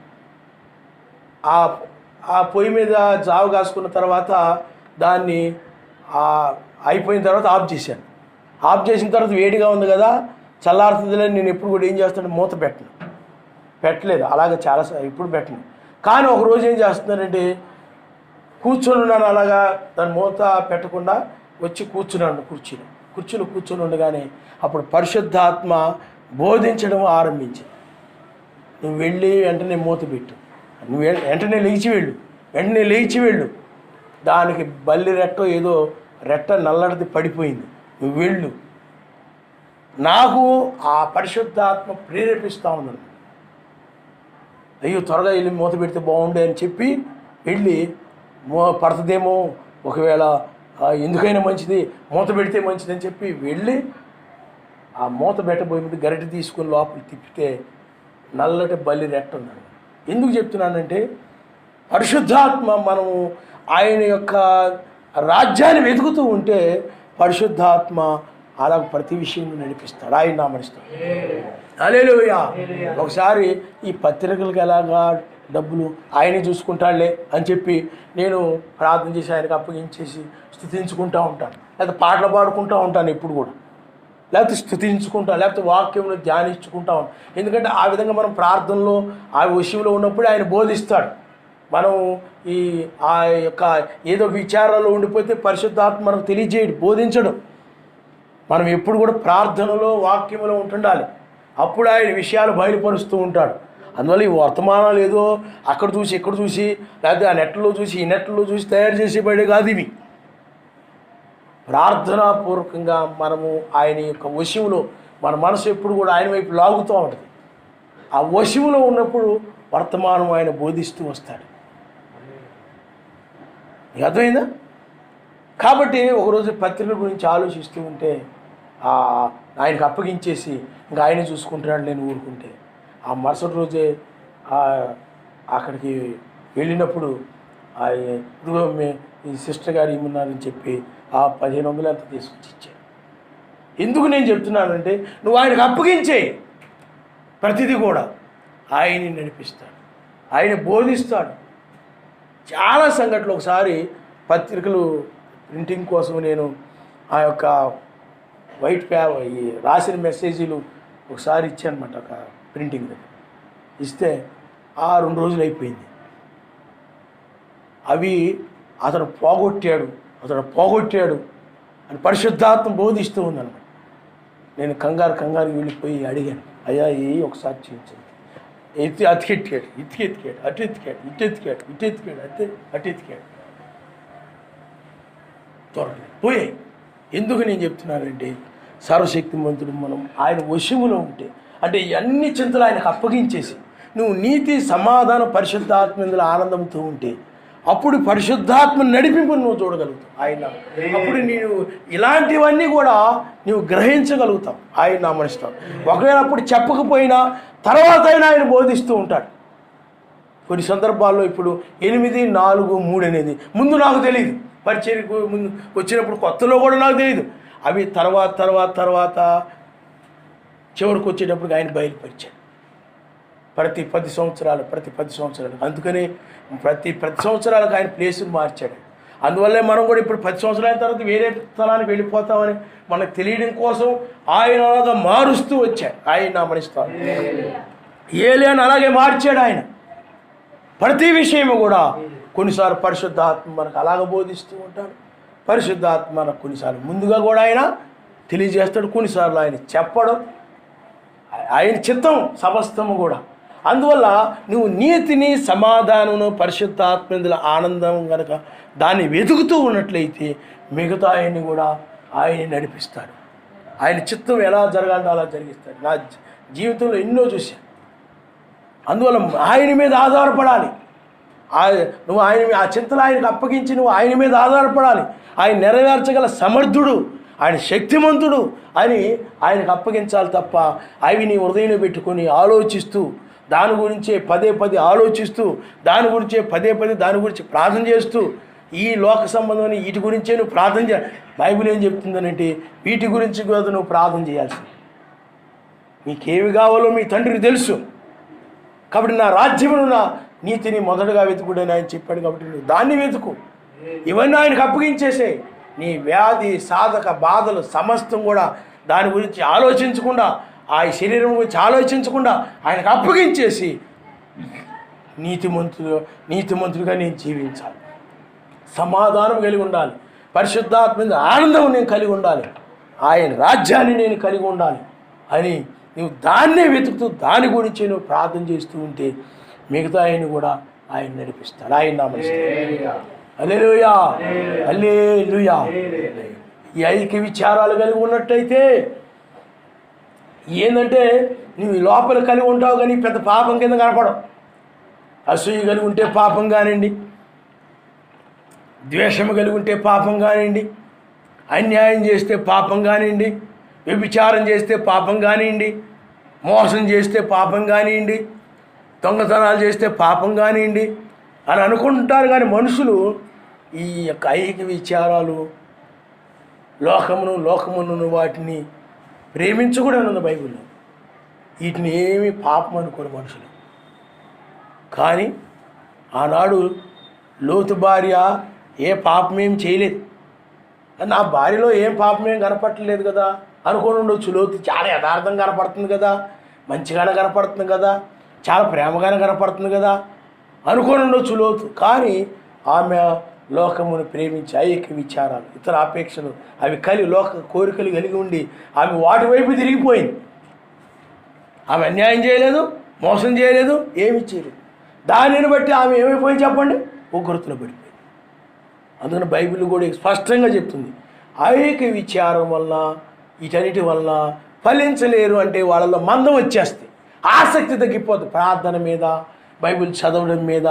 ఆ పొయ్యి మీద జావ కాసుకున్న తర్వాత దాన్ని అయిపోయిన తర్వాత ఆఫ్ చేశాను. ఆఫ్ చేసిన తర్వాత వేడిగా ఉంది కదా, చల్లారుతుందిలే. నేను ఎప్పుడు కూడా ఏం చేస్తాను, మూత పెట్టలేదు. అలాగే చాలా ఇప్పుడు పెట్టను. కానీ ఒకరోజు ఏం చేస్తున్నానంటే కూర్చొని ఉన్నాను, అలాగా దాని మూత పెట్టకుండా వచ్చి కూర్చున్నాను. కుర్చీలో కూర్చొని ఉండగానే అప్పుడు పరిశుద్ధాత్మ బోధించడం ఆరంభించింది. నువ్వు వెళ్ళి వెంటనే మూత పెట్టు, నువ్వు వెంటనే లేచి వెళ్ళు. దానికి బల్లి రెట్టో ఏదో రెట్ట నల్లడిది పడిపోయింది, నువ్వు వెళ్ళు. నాకు ఆ పరిశుద్ధాత్మ ప్రేరేపిస్తూ ఉన్నాను. అయ్యో త్వరగా వెళ్ళి మూత పెడితే బాగుండే అని చెప్పి వెళ్ళి పడుతుందేమో, ఒకవేళ ఎందుకైనా మంచిది, మూత పెడితే మంచిది అని చెప్పి వెళ్ళి ఆ మూత పెట్టబోయే ముందు గరిటె తీసుకుని లోపల తిప్పితే నల్లటి బల్లి రెట్ట ఉన్నాను. ఎందుకు చెప్తున్నానంటే పరిశుద్ధాత్మ మనము ఆయన యొక్క రాజ్యాన్ని వెతుకుతూ ఉంటే పరిశుద్ధాత్మ అలా ప్రతి విషయంలో నడిపిస్తాడు. ఆయన నామనిస్తాడు. హల్లెలూయా. ఒకసారి ఈ పత్రికలకు ఎలాగా డబ్బులు ఆయనే చూసుకుంటాడులే అని చెప్పి నేను ప్రార్థన చేసి ఆయనకు అప్పగించేసి స్తుతించుకుంటూ ఉంటాను, లేకపోతే పాటలు పాడుకుంటూ ఉంటాను ఎప్పుడు కూడా, లేకపోతే స్తుతించుకుంటాను, లేకపోతే వాక్యంలో ధ్యానించుకుంటా ఉంటాను. ఎందుకంటే ఆ విధంగా మనం ప్రార్థనలో ఆ విషయంలో ఉన్నప్పుడే ఆయన బోధిస్తాడు. మనం ఆ యొక్క ఏదో విచారాల్లో ఉండిపోతే పరిశుద్ధాత్మ మనకు తెలియజేయడు, బోధించడం. మనం ఎప్పుడు కూడా ప్రార్థనలో వాక్యంలో ఉంటుండాలి. అప్పుడు ఆయన విషయాలు బయలుపరుస్తూ ఉంటాడు. అందువల్ల ఈ వర్తమానాలు ఏదో అక్కడ చూసి ఇక్కడ చూసి, లేకపోతే ఆ నెట్లో చూసి ఈ నెట్లో చూసి తయారు చేసేబడే కాదు ఇవి. ప్రార్థనాపూర్వకంగా మనము ఆయన యొక్క వశంలో మన మనసు ఎప్పుడు కూడా ఆయన వైపు లాగుతూ ఉంటుంది. ఆ వశంలో ఉన్నప్పుడు వర్తమానం ఆయన బోధిస్తూ వస్తాడు. అర్థమైందా? కాబట్టి ఒకరోజు పత్రిక గురించి ఆలోచిస్తూ ఉంటే ఆయనకు అప్పగించేసి ఇంకా ఆయనే చూసుకుంటున్నాడు నేను ఊరుకుంటే, ఆ మరుసటి రోజే అక్కడికి వెళ్ళినప్పుడు ఇదిగో ఈ సిస్టర్ గారు ఏమున్నారని చెప్పి ఆ 1500 అంతా తీసుకొచ్చి ఇచ్చాడు. ఎందుకు నేను చెప్తున్నానంటే నువ్వు ఆయనకు అప్పగించేయి ప్రతిదీ కూడా. ఆయన్ని నడిపిస్తాడు, ఆయన బోధిస్తాడు. చాలా సంఘటనలు. ఒకసారి పత్రికలు ప్రింటింగ్ కోసం నేను ఆ యొక్క ఈ రాసిన మెసేజీలు ఒకసారి ఇచ్చానమాట, ఒక ప్రింటింగ్ దగ్గర ఇస్తే 2 రోజులు అయిపోయింది. అవి అతను పోగొట్టాడు అని పరిశుద్ధాత్మ బోధిస్తూ ఉందన్నమాట. నేను కంగారు వెళ్ళిపోయి అడిగాను, అయ్యా ఒకసారి చేయించండి. అతికెత్తికాడు, అటు ఎత్తికాడు, దొరకలేదు, పోయాయి. ఎందుకు నేను చెప్తున్నానంటే, సర్వశక్తిమంతుడు మనం ఆయన వశములో ఉంటే, అంటే అన్ని చింతలు ఆయనకు అప్పగించేసి నువ్వు నీతి సమాధానం పరిశుద్ధాత్మ ఇందులో ఆనందంతో ఉంటే అప్పుడు పరిశుద్ధాత్మ నడిపింపును నువ్వు చూడగలుగుతావు. ఆయన అప్పుడు నేను ఇలాంటివన్నీ కూడా నువ్వు గ్రహించగలుగుతావు. ఆయన నామనిస్తావు. ఒకవేళ అప్పుడు చెప్పకపోయినా తర్వాత అయినా ఆయన బోధిస్తూ ఉంటాడు. కొన్ని సందర్భాల్లో ఇప్పుడు 8, 4, 3 అనేది ముందు నాకు తెలియదు, పరిచర్యకు ముందు వచ్చినప్పుడు కొత్తలో కూడా నాకు తెలియదు. అవి తర్వాత చివరికి వచ్చేటప్పుడు ఆయన బయలుపరిచాడు. ప్రతి 10 సంవత్సరాలు అందుకని ప్రతి సంవత్సరాలకు ఆయన ప్లేసును మార్చాడు. అందువల్లే మనం కూడా ఇప్పుడు 10 సంవత్సరాల తర్వాత వేరే స్థలానికి వెళ్ళిపోతామని మనకు తెలియడం కోసం ఆయన అలాగా మారుస్తూ వచ్చాడు. ఆయన నామనిస్తాడు. ఏలియాను అలాగే మార్చాడు ఆయన. ప్రతి విషయము కూడా కొన్నిసార్లు పరిశుద్ధాత్మ మనకు అలాగ బోధిస్తూ ఉంటాడు. పరిశుద్ధాత్మ మనకు కొన్నిసార్లు ముందుగా కూడా ఆయన తెలియజేస్తాడు, కొన్నిసార్లు ఆయన చెప్పడం, ఆయన చిత్తం సమస్తము కూడా. అందువల్ల నువ్వు నీతిని సమాధానమును పరిశుద్ధాత్మ ఇందులో ఆనందం కనుక దాన్ని వెతుకుతూ ఉన్నట్లయితే మిగతా ఆయన్ని కూడా ఆయన నడిపిస్తాడు. ఆయన చిత్తం ఎలా జరగాలో అలా జరిగిస్తాడు. నా జీవితంలో ఎన్నో చూశాను. అందువల్ల ఆయన మీద ఆధారపడాలి. నువ్వు ఆ చింతలు ఆయనకు అప్పగించి నువ్వు ఆయన మీద ఆధారపడాలి. ఆయన నెరవేర్చగల సమర్థుడు, ఆయన శక్తిమంతుడు అని ఆయనకు అప్పగించాలి తప్ప అవి నీ హృదయంలో పెట్టుకొని ఆలోచిస్తూ దాని గురించే పదే ఆలోచిస్తూ దాని గురించే పదే దాని గురించి ప్రార్థన చేస్తూ ఈ లోక సంబంధమైన వీటి గురించే నువ్వు ప్రార్థన చేయాలి. బైబిల్ ఏం చెప్తుందనంటే వీటి గురించి కూడా నువ్వు ప్రార్థన చేయాల్సింది. మీకేమి కావాలో మీ తండ్రికి తెలుసు. కాబట్టి నా రాజ్యమును నా నీతిని మొదటగా వెతుకుడని ఆయన చెప్పాడు. కాబట్టి నువ్వు దాన్ని వెతుకు. ఇవన్నీ ఆయనకు అప్పగించేసే. నీ వ్యాధి సాధక బాధలు సమస్తం కూడా దాని గురించి ఆలోచించకుండా, ఆ శరీరం గురించి ఆలోచించకుండా ఆయనకు అప్పగించేసి నీతిమంతుడిగా నేను జీవించాలి, సమాధానం కలిగి ఉండాలి, పరిశుద్ధాత్మ ఆనందం నేను కలిగి ఉండాలి, ఆయన రాజ్యాన్ని నేను కలిగి ఉండాలి అని నువ్వు దాన్నే వెతుకుతూ దాని గురించి నువ్వు ప్రార్థన చేస్తూ ఉంటే మిగతా ఆయన కూడా ఆయన నడిపిస్తాడు. ఆయన నామనిస్తాడు. హల్లెలూయా, హల్లెలూయా. ఈ ఐక్య విచారాలు కలిగి ఉన్నట్టయితే ఏంటంటే నువ్వు లోపల కలిగి ఉంటావు కానీ పెద్ద పాపం కింద కనపడవు. అసూయ కలిగి ఉంటే పాపం కానివ్వండి, ద్వేషము కలిగి ఉంటే పాపం కానివ్వండి, అన్యాయం చేస్తే పాపం కానివ్వండి, వ్యభిచారం చేస్తే పాపం కానివ్వండి, మోసం చేస్తే పాపం కానివ్వండి, దొంగతనాలు చేస్తే పాపం కానివ్వండి అని అనుకుంటారు. కానీ మనుషులు ఈ యొక్క ఐక్య విచారాలు లోకమును వాటిని ప్రేమించకూడదు ఉంది బైబిల్లో. వీటిని ఏమీ పాపం అనుకోరు మనుషులు. కానీ ఆనాడు లోతు భార్య ఏ పాపమేం చేయలేదు, నా భార్యలో ఏం పాపమేం కనపట్టలేదు కదా అనుకొని ఉండొచ్చు. లోతు చాలా యథార్థంగా కనపడుతుంది కదా, మంచిగానే కనపడుతుంది కదా, చాలా ప్రేమగానే కనపడుతుంది కదా అనుకొని ఉండొచ్చు లోతు. కానీ ఆమె లోకమును ప్రేమించి ఐక్య విచారాలు ఇతర అపేక్షలు అవి లోక కోరికలు కలిగి ఉండి ఆమె వాటి వైపు తిరిగిపోయింది. ఆమె అన్యాయం చేయలేదు, మోసం చేయలేదు, ఏమి చేయలేదు. దానిని బట్టి ఆమె ఏమైపోయింది చెప్పండి, ఉగ్రతలో పడిపోయింది. అందుకని బైబిల్ కూడా స్పష్టంగా చెప్తుంది, ఐక్య విచారం వలన వీటన్నిటి వలన ఫలించలేరు. అంటే వాళ్ళలో మందం వచ్చేస్తే ఆసక్తి తగ్గిపోతుంది. ప్రార్థన మీద, బైబిల్ చదవడం మీద,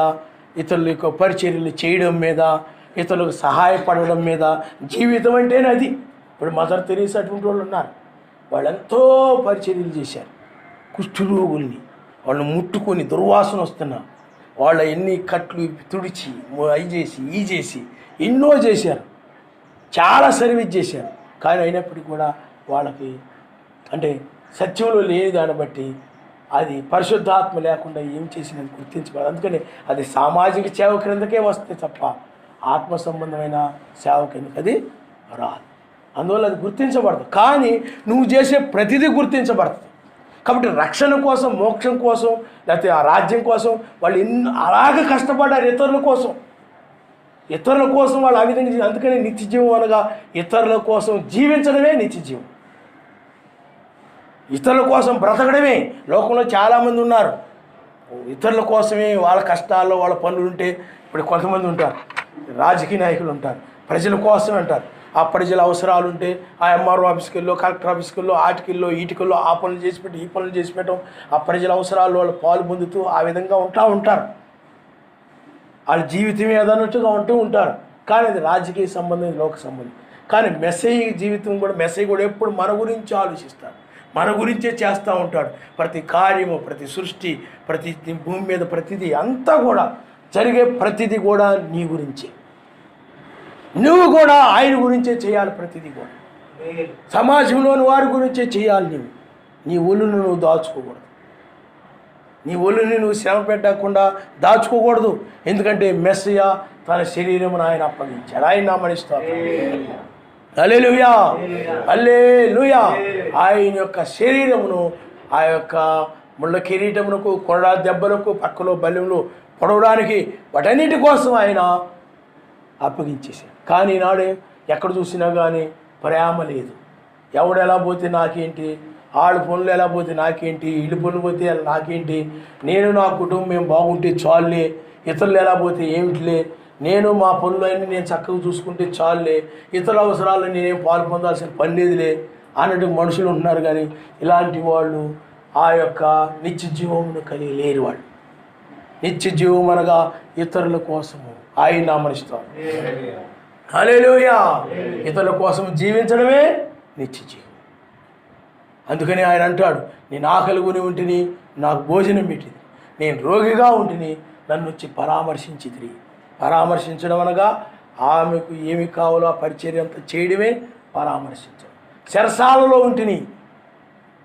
ఇతరుల యొక్క పరిచర్యలు చేయడం మీద, ఇతరులకు సహాయపడడం మీద. జీవితం అంటేనే అది. ఇప్పుడు మదర్ తెరీసా అటువంటి వాళ్ళు ఉన్నారు. వాళ్ళు ఎంతో పరిచర్యలు చేశారు. కుష్ఠరోగుల్ని వాళ్ళు ముట్టుకొని దుర్వాసన వస్తున్నా వాళ్ళ ఎన్ని కట్లు తుడిచి ఈ చేసి ఎన్నో చేశారు, చాలా సర్వీస్ చేశారు. కానీ అయినప్పటికీ కూడా వాళ్ళకి అంటే సత్యంలో లేని దాన్ని బట్టి అది పరిశుద్ధాత్మ లేకుండా ఏం చేసినది గుర్తించబడదు. అందుకని అది సామాజిక సేవ క్రిందకే వస్తే తప్ప ఆత్మ సంబంధమైన సేవ కిందకి అది రాదు. అందువల్ల అది గుర్తించబడదు. కానీ నువ్వు చేసే ప్రతిదీ గుర్తించబడుతుంది. కాబట్టి రక్షణ కోసం, మోక్షం కోసం, లేకపోతే ఆ రాజ్యం కోసం వాళ్ళు అలాగే కష్టపడ్డారు. ఇతరుల కోసం వాళ్ళు ఆ విధంగా. అందుకని నిత్యజీవం అనగా ఇతరుల కోసం జీవించడమే నిత్యజీవం. ఇతరుల కోసం బ్రతకడమే. లోకంలో చాలామంది ఉన్నారు ఇతరుల కోసమే, వాళ్ళ కష్టాల్లో వాళ్ళ పనులు ఉంటే. ఇప్పుడు కొంతమంది ఉంటారు, రాజకీయ నాయకులు ఉంటారు, ప్రజల కోసం అంటారు. ఆ ప్రజల అవసరాలు ఉంటే ఆ ఎంఆర్ఓ ఆఫీస్కి వెళ్ళో, కలెక్టర్ ఆఫీస్కి వెళ్ళో, ఆటికెళ్ళో ఈటికెళ్ళో ఆ పనులు చేసి పెట్టి ఈ పనులు చేసి పెట్టడం, ఆ ప్రజల అవసరాలు వాళ్ళు పాలు పొందుతూ ఆ విధంగా ఉంటారు. వాళ్ళ జీవితం ఏదన్నట్టుగా ఉంటారు. కానీ అది రాజకీయ సంబంధం, లోక సంబంధం. కానీ మెస్సయ్య జీవితం కూడా, మెస్సయ్య కూడా ఎప్పుడు మన గురించి ఆలోచిస్తాడు, మన గురించే చేస్తూ ఉంటాడు. ప్రతి కార్యము, ప్రతి సృష్టి, ప్రతి భూమి మీద ప్రతిదీ అంతా కూడా జరిగే ప్రతిదీ కూడా నీ గురించే. నువ్వు కూడా ఆయన గురించే చేయాలి. ప్రతిదీ కూడా సమాజంలోని వారి గురించే చేయాలి. నీ ఒళ్ళును నువ్వు దాచుకోకూడదు. నీ ఒళ్ళుని నువ్వు శ్రమ పెట్టకుండా దాచుకోకూడదు. ఎందుకంటే మెస్సయ్య తన శరీరమును ఆయన అప్పగించాడు. ఆయన నామనిస్తాడు. హల్లెలూయా, హల్లెలూయా. ఆయన యొక్క శరీరమును ఆ యొక్క ముళ్ళ కిరీటమునకు, కొరడా దెబ్బలకు, పక్కలో బల్లెములు పొడవడానికి, వాటన్నిటి కోసం ఆయన అప్పగించేశాడు. కానీ ఈనాడు ఎక్కడ చూసినా కానీ ప్రేమ లేదు. ఎవడు ఎలా పోతే నాకేంటి, ఆడు పనులు ఎలా పోతే నాకేంటి, ఇల్లు పనులు పోతే నాకేంటి, నేను నా కుటుంబం మేము బాగుంటే చాలులే, ఇతరులు ఎలా పోతే ఏమిటిలే, నేను మా పనులన్నీ నేను చక్కగా చూసుకుంటే చాలులే, ఇతరుల అవసరాలు నేనేం పాలు పొందాల్సిన పని లేదులే అన్నట్టు మనుషులు ఉంటున్నారు. కానీ ఇలాంటి వాళ్ళు ఆ యొక్క నిత్య జీవమును కలిగి లేని వాళ్ళు. నిత్య జీవం అనగా ఇతరుల కోసము ఆయన నామనిస్తాడు. హల్లెలూయా. ఇతరుల కోసం జీవించడమే నిత్య జీవం. అందుకని ఆయన అంటాడు, నేను ఆకలి కొని ఉంటిని, నాకు భోజనం పెట్టింది, నేను రోగిగా ఉంటిని, నన్ను వచ్చి పరామర్శించితిరి. పరామర్శించడం అనగా ఆమెకు ఏమి కావాలో ఆ పరిచర్య అంతా చేయడమే పరామర్శించడం. చెరసాలలో ఉంటిని,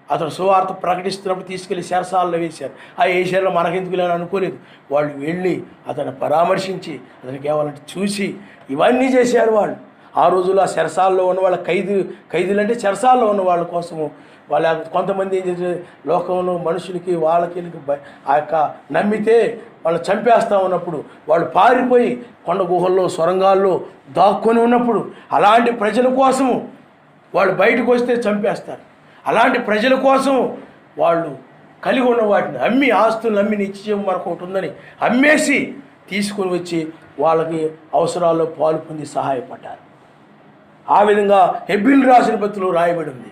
అతను సువార్త ప్రకటిస్తున్నప్పుడు తీసుకెళ్ళి చెరసాలలో వేశారు. ఆ వేసారులో మనకెందుకు లేని అనుకోలేదు. వాళ్ళు వెళ్ళి అతను పరామర్శించి అతనికి కావాలంటే చూసి ఇవన్నీ చేశారు వాళ్ళు. ఆ రోజుల్లో ఆ చెరసాలలో ఉన్న వాళ్ళ ఖైదీలు అంటే చెరసాలలో ఉన్న వాళ్ళ కోసము వాళ్ళ కొంతమంది ఏం చేసే లోకంలో మనుషులకి వాళ్ళకి ఆ యొక్క నమ్మితే వాళ్ళు చంపేస్తూ ఉన్నప్పుడు వాళ్ళు పారిపోయి కొండ గుహల్లో, సొరంగాల్లో దాక్కొని ఉన్నప్పుడు అలాంటి ప్రజల కోసము వాళ్ళు బయటకు వస్తే చంపేస్తారు. అలాంటి ప్రజల కోసం వాళ్ళు కలిగి ఉన్న వాటిని అమ్మి, ఆస్తులను అమ్మి, నిత్యం మనకు ఒకటి ఉందని అమ్మేసి తీసుకొని వచ్చి వాళ్ళకి అవసరాల్లో పాలు పొంది సహాయపడ్డారు. ఆ విధంగా హెబ్రీయులకు రాసిన పత్రికలో రాయబడి ఉంది.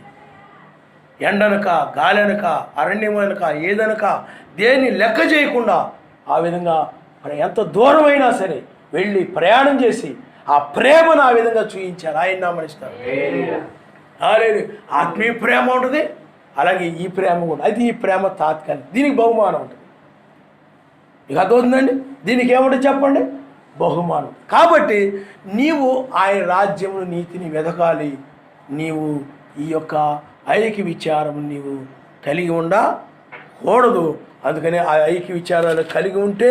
ఎండనక, గాలనక, అరణ్యమనక, ఏదనక దేన్ని లెక్క చేయకుండా ఆ విధంగా ఎంత దూరమైనా సరే వెళ్ళి ప్రయాణం చేసి ఆ ప్రేమను ఆ విధంగా చూపించారు. ఆయన నామనిస్తారు. అలాగే ఆత్మీయ ప్రేమ ఉంటుంది, అలాగే ఈ ప్రేమ కూడా. అయితే ఈ ప్రేమ తాత్కాలిక, దీనికి బహుమానం ఉంటుంది. ఇక అర్థమవుతుందండి. దీనికి ఏముంటుంది చెప్పండి? బహుమానం. కాబట్టి నీవు ఆయన రాజ్యమును, నీతిని వెతకాలి. నీవు ఈ యొక్క ఐక్య విచారం నీవు కలిగి ఉండకూడదు. అందుకని ఆ ఐక్య విచారాలు కలిగి ఉంటే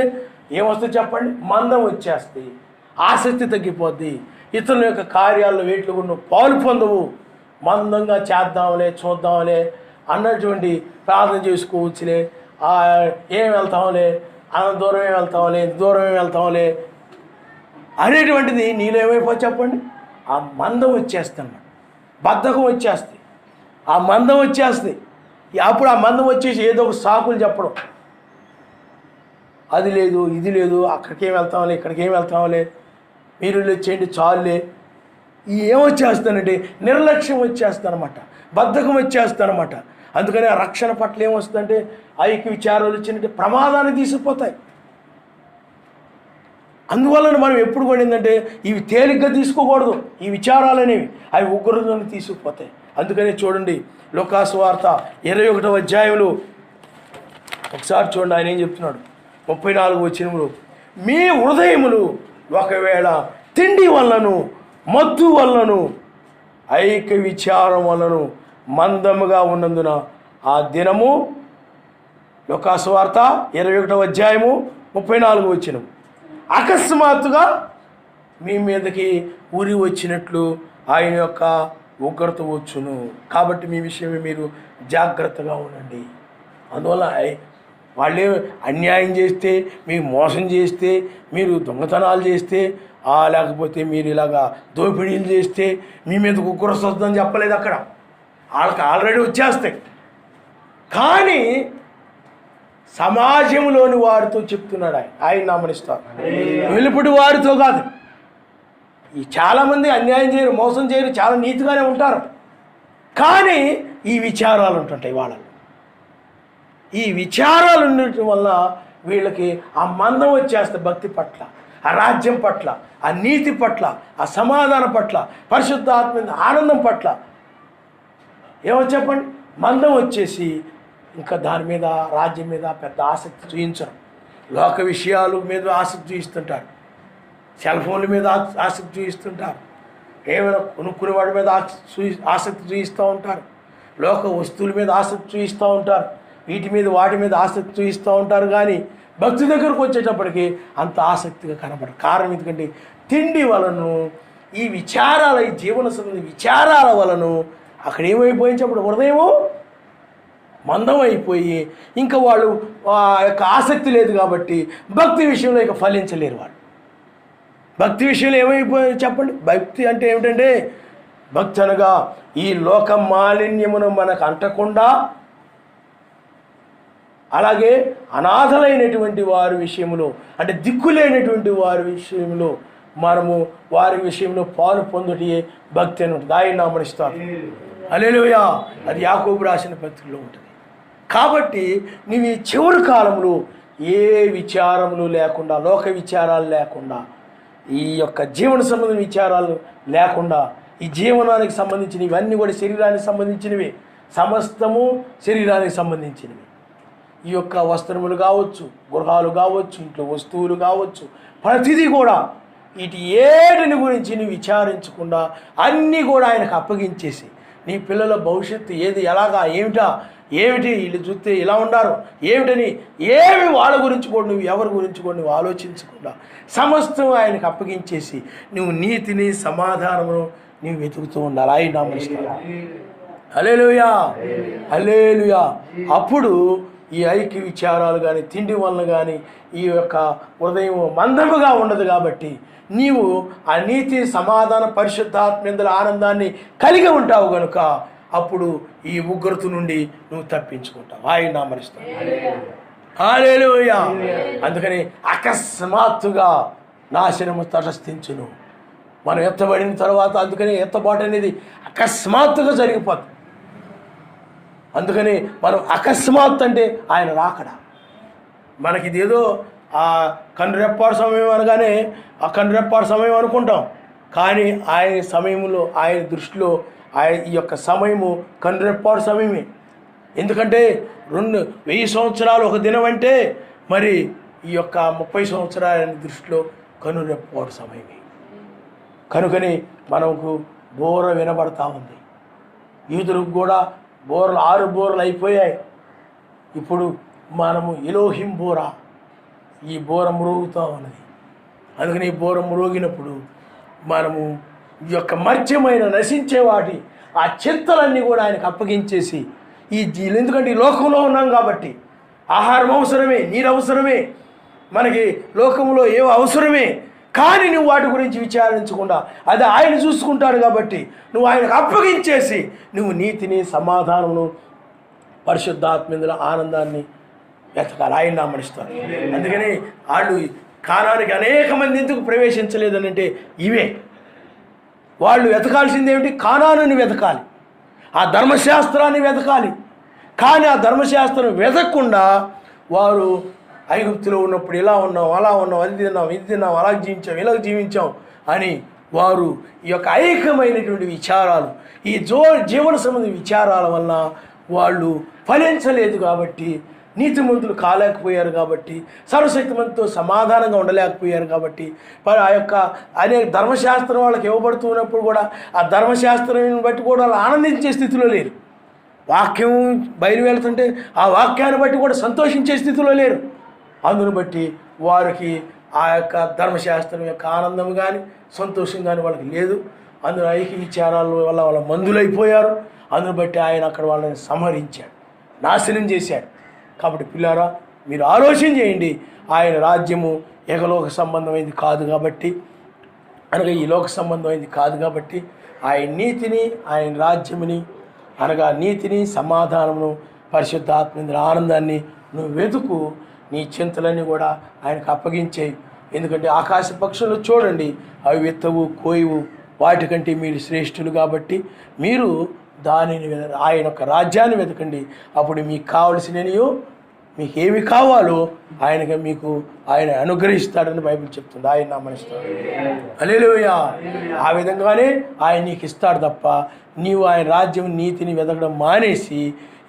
ఏమొస్తుంది చెప్పండి? మందం వచ్చేస్తాయి, ఆసక్తి తగ్గిపోద్ది, ఇతరుల యొక్క కార్యాల్లో వేట్లు కూడా నువ్వు పాలు పొందవు. మందంగా చేద్దాంలే, చూద్దాంలే అన్నటువంటి ప్రార్థన చేసుకోవచ్చులే, ఏం వెళ్తాంలే, అంత దూరం ఏం వెళ్తాంలే, ఇంత దూరం ఏం వెళ్తాంలే అనేటువంటిది నీలో ఏమైపోయి చెప్పండి? ఆ మందం వచ్చేస్తాను, బద్ధకం వచ్చేస్తుంది, ఆ మందం వచ్చేస్తుంది. అప్పుడు ఆ మందం వచ్చేసి ఏదో ఒక సాకులు చెప్పడం, అది లేదు, ఇది లేదు, అక్కడికేం వెళ్తాంలే, ఇక్కడికేం వెళ్తాంలే, మీరు చేయండి చాలులే. ఏమొచ్చేస్తానంటే నిర్లక్ష్యం వచ్చేస్తానమాట, బద్ధకం వచ్చేస్తానమాట. అందుకని ఆ రక్షణ పట్ల ఏమొస్తుందంటే ఐక్య విచారాలు వచ్చినట్టు ప్రమాదాన్ని తీసుకుపోతాయి. అందువలన మనం ఎప్పుడు కూడా ఏంటంటే ఇవి తేలిగ్గా తీసుకోకూడదు. ఈ విచారాలు అనేవి అవి ఉగ్రతను తీసుకుపోతాయి. అందుకనే చూడండి లూకాసు వార్త 21వ అధ్యాయంలో ఒకసారి చూడండి, ఆయన ఏం చెప్తున్నాడు? 34వ వచనంలో, మీ హృదయములు ఒకవేళ తిండి వలనను, మత్తు వలనను, ఐక్య విచారం వలనను మందముగా ఉన్నందున ఆ దినము లూకాసు వార్త 21వ అధ్యాయము 34 వచనం. అకస్మాత్తుగా మీ మీదకి ఉరి వచ్చినట్లు ఆయన యొక్క ఉగ్రత వచ్చును. కాబట్టి మీ విషయమే మీరు జాగ్రత్తగా ఉండండి. అందువల్ల వాళ్ళే అన్యాయం చేస్తే, మీకు మోసం చేస్తే, మీరు దొంగతనాలు చేస్తే, లేకపోతే మీరు ఇలాగా దోపిడీలు చేస్తే మీ మీదకు ఉగ్రత వస్తుందని చెప్పలేదు. అక్కడ వాళ్ళకి ఆల్రెడీ వచ్చేస్తాయి. కానీ సమాజంలోని వారితో చెప్తున్నాడు ఆయన నామనిస్తారు, వెలుపటి వారితో కాదు. ఈ చాలామంది అన్యాయం చేయరు, మోసం చేయరు, చాలా నీతిగానే ఉంటారు. కానీ ఈ విచారాలు ఉంటుంటాయి వాళ్ళలో. ఈ విచారాలు ఉండటం వల్ల వీళ్ళకి ఆ మందం వచ్చేస్తే భక్తి పట్ల, ఆ రాజ్యం పట్ల, ఆ నీతి పట్ల, ఆ సమాధానం పట్ల, పరిశుద్ధాత్మ ఆనందం పట్ల ఏమో చెప్పండి, మందం వచ్చేసి ఇంకా దాని మీద, రాజ్యం మీద పెద్ద ఆసక్తి చూపించరు. లోక విషయాల మీద ఆసక్తి చూపిస్తుంటారు, సెల్ ఫోన్ల మీద ఆసక్తి చూపిస్తుంటారు, ఏమైనా కొనుక్కునే వాడి మీద ఆసక్తి చూపిస్తూ ఉంటారు, లోక వస్తువుల మీద ఆసక్తి చూపిస్తూ ఉంటారు, వీటి మీద వాటి మీద ఆసక్తి చూపిస్తూ ఉంటారు. కానీ భక్తి దగ్గరకు వచ్చేటప్పటికి అంత ఆసక్తిగా కనబడరు. కారణం ఎందుకంటే తిండి వలన, ఈ విచారాల, ఈ జీవన సంబంధి విచారాల వలన అక్కడ ఏమైపోయింది చెప్పడం, హృదయము మందం అయిపోయి ఇంకా వాళ్ళు యొక్క ఆసక్తి లేదు. కాబట్టి భక్తి విషయంలో ఇక ఫలించలేరు వాళ్ళు. భక్తి విషయంలో ఏమైపోయి చెప్పండి. భక్తి అంటే ఏమిటంటే, భక్తి అనగా ఈ లోక మాలిన్యమును మనకు అంటకుండా, అలాగే అనాథలైనటువంటి వారి విషయంలో, అంటే దిక్కులేనటువంటి వారి విషయంలో మనము వారి విషయంలో పాలు పొందుటే భక్తి అని ఉంటుంది. ఆయన నామనిస్తారు. హల్లెలూయా. అది యాకోబు రాసిన పత్రికలో ఉంటుంది. కాబట్టి నీవు ఈ చివరి కాలంలో ఏ విచారములు లేకుండా, లోక విచారాలు లేకుండా, ఈ యొక్క జీవన సంబంధ విచారాలు లేకుండా, ఈ జీవనానికి సంబంధించినవి ఇవన్నీ కూడా శరీరానికి సంబంధించినవి, సమస్తము శరీరానికి సంబంధించినవి. ఈ యొక్క వస్త్రములు కావచ్చు, గృహాలు కావచ్చు, ఇంట్లో వస్తువులు కావచ్చు, ప్రతిదీ కూడా వీటి ఏటిని గురించి నువ్వు విచారించకుండా అన్నీ కూడా ఆయనకు అప్పగించేసి, నీ పిల్లల భవిష్యత్తు ఏది, ఎలాగా, ఏమిటి వీళ్ళు చూస్తే ఇలా ఉన్నారు ఏమిటని ఏమి వాళ్ళ గురించి కూడా నువ్వు, ఎవరి గురించి కూడా నువ్వు ఆలోచించకుండా సమస్తం ఆయనకు అప్పగించేసి నువ్వు నీతిని, సమాధానమును నువ్వు వెతుకుతూ ఉండాలి. ఆయన నామనిస్తాను. హల్లెలూయా, హల్లెలూయా. అప్పుడు ఈ ఐక్య విచారాలు కానీ, తిండి వలన కానీ ఈ యొక్క హృదయం మందముగా ఉండదు. కాబట్టి నీవు ఆ నీతి, సమాధాన, పరిశుద్ధాత్మేందుల ఆనందాన్ని కలిగి ఉంటావు కనుక అప్పుడు ఈ ఉగ్రత నుండి నువ్వు తప్పించుకుంటావు. ఆయన నామనిస్తావు. హల్లెలూయా. అందుకని అకస్మాత్తుగా నాశనము తటస్థించును. మనం ఎత్తబడిన తర్వాత, అందుకని ఎత్తబాటు అనేది అకస్మాత్తుగా జరిగిపోతుంది. అందుకని మనం అకస్మాత్ అంటే ఆయన రాకడా. మనకి ఇదేదో ఆ కన్నురెప్పాడు సమయం అనగానే ఆ కన్నురెప్పాడు సమయం అనుకుంటాం. కానీ ఆయన సమయంలో, ఆయన దృష్టిలో ఈ యొక్క సమయము కన్నురెప్పాడు సమయమే. ఎందుకంటే 2000 సంవత్సరాలు ఒక దినం అంటే మరి ఈ యొక్క 30 సంవత్సరాల దృష్టిలో కన్నురెప్పాడు సమయమే. కనుకని మనకు బోర వినబడతా ఉంది. యూదులకు కూడా బోరలు 6 బోరలు అయిపోయాయి. ఇప్పుడు మనము ఎలోహిం బోర, ఈ బోర మ్రోగుతూ ఉన్నది. అందుకని ఈ బోర మ్రోగినప్పుడు మనము ఈ యొక్క మర్త్యమైన నశించే వాటి ఆ చింతలన్నీ కూడా ఆయనకు అప్పగించేసి, ఎందుకంటే ఈ లోకంలో ఉన్నాం కాబట్టి ఆహారం అవసరమే, నీరు అవసరమే, మనకి లోకంలో ఏవో అవసరమే. కానీ నువ్వు వాటి గురించి విచారించకుండా అది ఆయన చూసుకుంటాడు. కాబట్టి నువ్వు ఆయనకు అప్పగించేసి నువ్వు నీతిని, సమాధానమును, పరిశుద్ధాత్మేందుల ఆనందాన్ని వెతకాలి. ఆయన నామనిస్తారు. అందుకని వాళ్ళు కానానికి అనేక మంది ఎందుకు ప్రవేశించలేదని అంటే ఇవే. వాళ్ళు వెతకాల్సింది ఏమిటి? కానానుని వెతకాలి, ఆ ధర్మశాస్త్రాన్ని వెతకాలి. కానీ ఆ ధర్మశాస్త్రం వెతకకుండా వారు ఐగుప్తులో ఉన్నప్పుడు ఇలా ఉన్నాం, అలా ఉన్నాం, అది తిన్నాం, ఇది తిన్నాం, అలా జీవించాం, ఇలా జీవించాం అని వారు ఈ యొక్క ఐక్యమైనటువంటి విచారాలు, ఈ జీవన సంబంధ విచారాల వలన వాళ్ళు ఫలించలేదు. కాబట్టి నీతిమంతులు కాలేకపోయారు. కాబట్టి సర్వశక్తిమంతుతో సమాధానంగా ఉండలేకపోయారు. కాబట్టి ఆ యొక్క అనేక ధర్మశాస్త్రం వాళ్ళకి ఇవ్వబడుతున్నప్పుడు కూడా ఆ ధర్మశాస్త్రం బట్టి కూడా వాళ్ళు ఆనందించే స్థితిలో లేరు. వాక్యం బయలు వెళ్తుంటే ఆ వాక్యాన్ని బట్టి కూడా సంతోషించే స్థితిలో లేరు. అందును బట్టి వారికి ఆ యొక్క ధర్మశాస్త్రం యొక్క ఆనందం కానీ సంతోషం కానీ వాళ్ళకి లేదు. అందులో ఐక్య విచారాల వల్ల వాళ్ళ మందులైపోయారు. అందును బట్టి ఆయన అక్కడ వాళ్ళని సంహరించాడు, నాశనం చేశాడు. కాబట్టి పిల్లారా, మీరు ఆలోచన చేయండి. ఆయన రాజ్యము ఏకలోక సంబంధమైంది కాదు కాబట్టి, అనగా ఈ లోక సంబంధమైంది కాదు కాబట్టి, ఆయన నీతిని, ఆయన రాజ్యముని, అనగా నీతిని, సమాధానమును, పరిశుద్ధాత్మ ఆనందాన్ని నువ్వు వెతుకు. నీ చింతలన్నీ కూడా ఆయనకు అప్పగించేయి. ఎందుకంటే ఆకాశ పక్షులు చూడండి, అవి విత్తవు, కోయవు, వాటికంటే మీరు శ్రేష్ఠులు. కాబట్టి మీరు దానిని ఆయన యొక్క రాజ్యాన్ని వెతకండి. అప్పుడు మీకు కావలసినవి, మీకు ఏమి కావాలో మీకు ఆయన అనుగ్రహిస్తాడని బైబిల్ చెప్తుంది. ఆయన నమ్మనిస్తాడు. హల్లెలూయా. ఆ విధంగానే ఆయన నీకు ఇస్తాడు తప్ప నీవు ఆయన రాజ్యం నీతిని వెతకడం మానేసి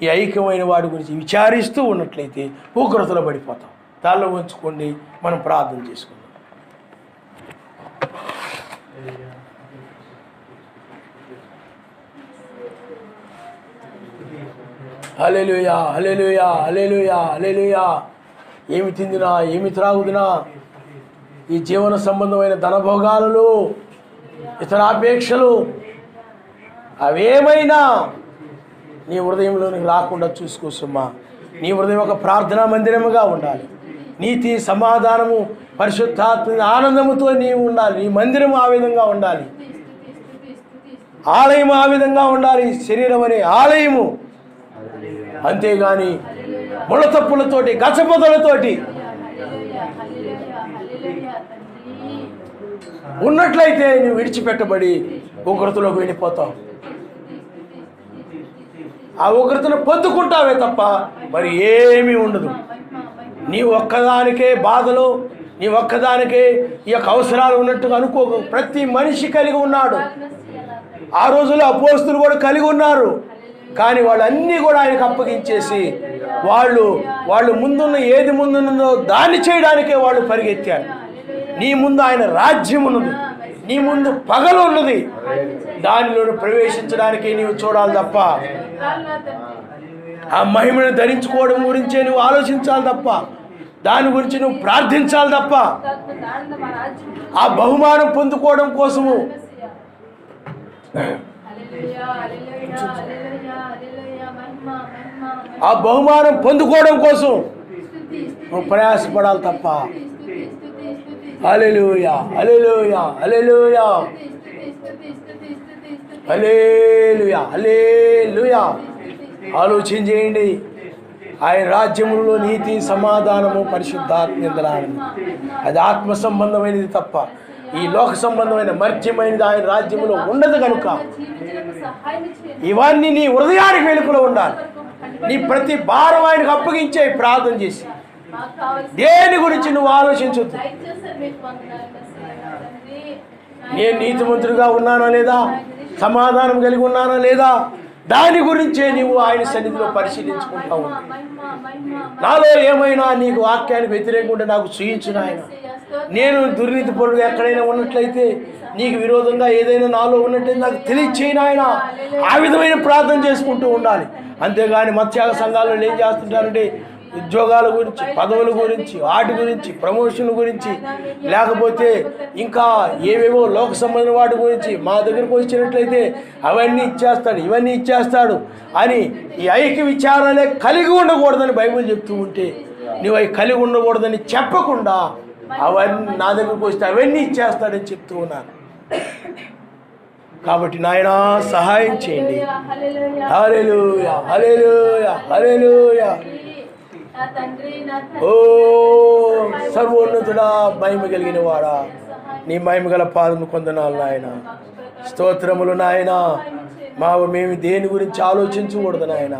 ఈ ఐక్యమైన వాడి గురించి విచారిస్తూ ఉన్నట్లయితే ఉగ్రతలో పడిపోతాం. దానిలో ఉంచుకోండి. మనం ప్రార్థన చేసుకుందాం. హల్లెలూయా, హల్లెలూయా, హల్లెలూయా, హల్లెలూయా. ఏమి తిందినా, ఏమి త్రాగుదినా, ఈ జీవన సంబంధమైన ధనభోగాలలో, ఇతర అపేక్షలు, అవేమైనా నీ హృదయంలోనికి రాకుండా చూసుకోసమ్మా. నీ హృదయం ఒక ప్రార్థనా మందిరముగా ఉండాలి. నీతి, సమాధానము, పరిశుద్ధాత్మ ఆనందముతో నీవు ఉండాలి. నీ మందిరం ఆ విధంగా ఉండాలి. ఆలయం ఆ విధంగా ఉండాలి. శరీరం అనే ఆలయము. అంతేగాని ముళ్ళతప్పులతోటి, గచ్చపొదలతోటి ఉన్నట్లయితే నువ్వు విడిచిపెట్టబడి ఉగ్రతలోకి వెళ్ళిపోతావు. ఆ ఉగ్రతను పొందుకుంటావే తప్ప మరి ఏమీ ఉండదు. నీ ఒక్కదానికే బాధలు, నీ ఒక్కదానికే ఈ యొక్క అవసరాలు ఉన్నట్టుగా అనుకోకు. ప్రతి మనిషి కలిగి ఉన్నాడు. ఆ రోజుల్లో అపోస్తులు కూడా కలిగి ఉన్నారు. కానీ వాళ్ళన్నీ కూడా ఆయనకు అప్పగించేసి వాళ్ళు ముందున్న ఏది ముందున్నదో దాన్ని చేయడానికే వాళ్ళు పరిగెత్తారు. నీ ముందు ఆయన రాజ్యం ఉన్నది, నీ ముందు పగలు ఉన్నది. దానిలో ప్రవేశించడానికి నీవు చూడాలి తప్ప, ఆ మహిమను ధరించుకోవడం గురించే నువ్వు ఆలోచించాలి తప్ప, దాని గురించి నువ్వు ప్రార్థించాలి తప్ప, ఆ బహుమానం పొందుకోవడం కోసము ఆ బహుమానం పొందుకోవడం కోసం నువ్వు ప్రయాసపడాలి తప్ప. హల్లెలూయా, హల్లెలూయా, హల్లెలూయా, హల్లెలూయా, హల్లెలూయా. ఆలోచన చేయండి. ఆయన రాజ్యములో నీతి, సమాధానము, పరిశుద్ధాత్మ అది ఆత్మ సంబంధమైనది తప్ప ఈ లోక సంబంధమైన మర్త్యమైనది ఆయన రాజ్యములో ఉండదు. కనుక ఇవన్నీ నీ హృదయానికి వెలుపులో ఉండాలి. నీ ప్రతి భారం ఆయనకు అప్పగించే ప్రార్థన చేసి దేని గురించి నువ్వు ఆలోచించొద్దు. నేను నీతిమంతుడిగా ఉన్నానా లేదా, సమాధానం కలిగి ఉన్నానా లేదా, దాని గురించే నువ్వు ఆయన సన్నిధిలో పరిశీలించుకుంటావు. నాలో ఏమైనా నీకు వాక్యానికి వ్యతిరేకంగా నాకు చూయించు ఆయన. నేను దుర్నీతి పరుడు ఎక్కడైనా ఉన్నట్లయితే, నీకు విరోధంగా ఏదైనా నాలో ఉన్నట్లయితే నాకు తెలియచేయను ఆయన. ఆ విధమైన ప్రార్థన చేసుకుంటూ ఉండాలి. అంతేగాని మత్స్యాగ సంఘాలలో ఏం చేస్తుంటారంటే ఉద్యోగాల గురించి, పదవుల గురించి, వాటి గురించి, ప్రమోషన్ గురించి, లేకపోతే ఇంకా ఏవేవో లోక సంబంధం వాటి గురించి మా దగ్గరకు వచ్చినట్లయితే అవన్నీ ఇచ్చేస్తాడు, ఇవన్నీ ఇచ్చేస్తాడు అని ఈ ఐక్య విచారాలే కలిగి ఉండకూడదని బైబిల్ చెప్తూ ఉంటే, నువ్వు అవి కలిగి ఉండకూడదని చెప్పకుండా అవన్నీ నా దగ్గరకు వస్తే అవన్నీ ఇచ్చేస్తాడని చెప్తూ ఉన్నాను. కాబట్టి నాయనా సహాయం చేయండి. హల్లెలూయా, హల్లెలూయా, హల్లెలూయా. ఓ సర్వోన్నతుడా, మహిమ కలిగిన వాడా, నీ మహిమ గల పాదము కొందనాలు నాయన. స్తోత్రములు నాయన. మేము దేని గురించి ఆలోచించకూడదు నాయన.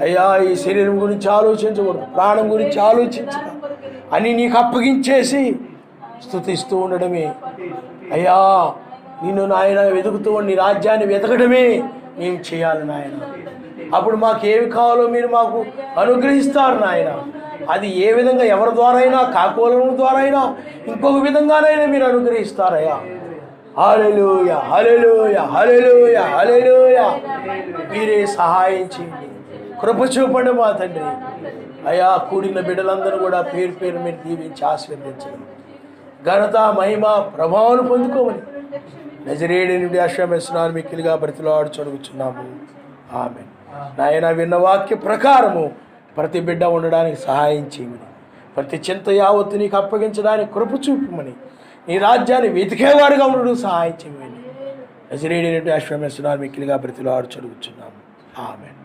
అయ్యా, ఈ శరీరం గురించి ఆలోచించకూడదు, ప్రాణం గురించి ఆలోచించక అని నీకు అప్పగించేసి స్తుతిస్తూ ఉండడమే. అయ్యా, నిన్ను నాయన వెతుకుతూ నీ రాజ్యాన్ని వెతకడమే మేము చేయాలి నాయన. అప్పుడు మాకేమి కావాలో మీరు మాకు అనుగ్రహిస్తారు నాయన. అది ఏ విధంగా, ఎవరి ద్వారా అయినా, కాకోలం ద్వారా అయినా, ఇంకొక విధంగానైనా మీరు అనుగ్రహిస్తారయ్యా. హల్లెలూయా, హల్లెలూయా, హల్లెలూయా, హల్లెలూయా. మీరే సహాయం చేయండి, కృప చూపండి మా తండ్రి. అయా కూడిన బిడ్డలందరూ కూడా పేరు పేరు మీరు దీవించి ఆశీర్వదించండి. ఘనత, మహిమ, ప్రభావాలు పొందుకోమని నజరేయుడి నుండి ఆశ్రమిస్తున్నాను మిక్కిలిగా బ్రతిలాడుచు అడుగుచున్నాము. ఆమేన్. నాయన విన్న వాక్య ప్రకారము ప్రతి బిడ్డ ఉండడానికి సహాయం చేయమని, ప్రతి చింత యావత్తు నీకు అప్పగించడానికి కృప చూపమని, నీ రాజ్యాన్ని వెతికేవారుగా ఉండడం సహాయం చేయమని నజరేయుడి నుండి ఆశ్రమిస్తున్నాను మిక్కిలిగా బ్రతిలాడుచు అడుగుచున్నాము. ఆమేన్.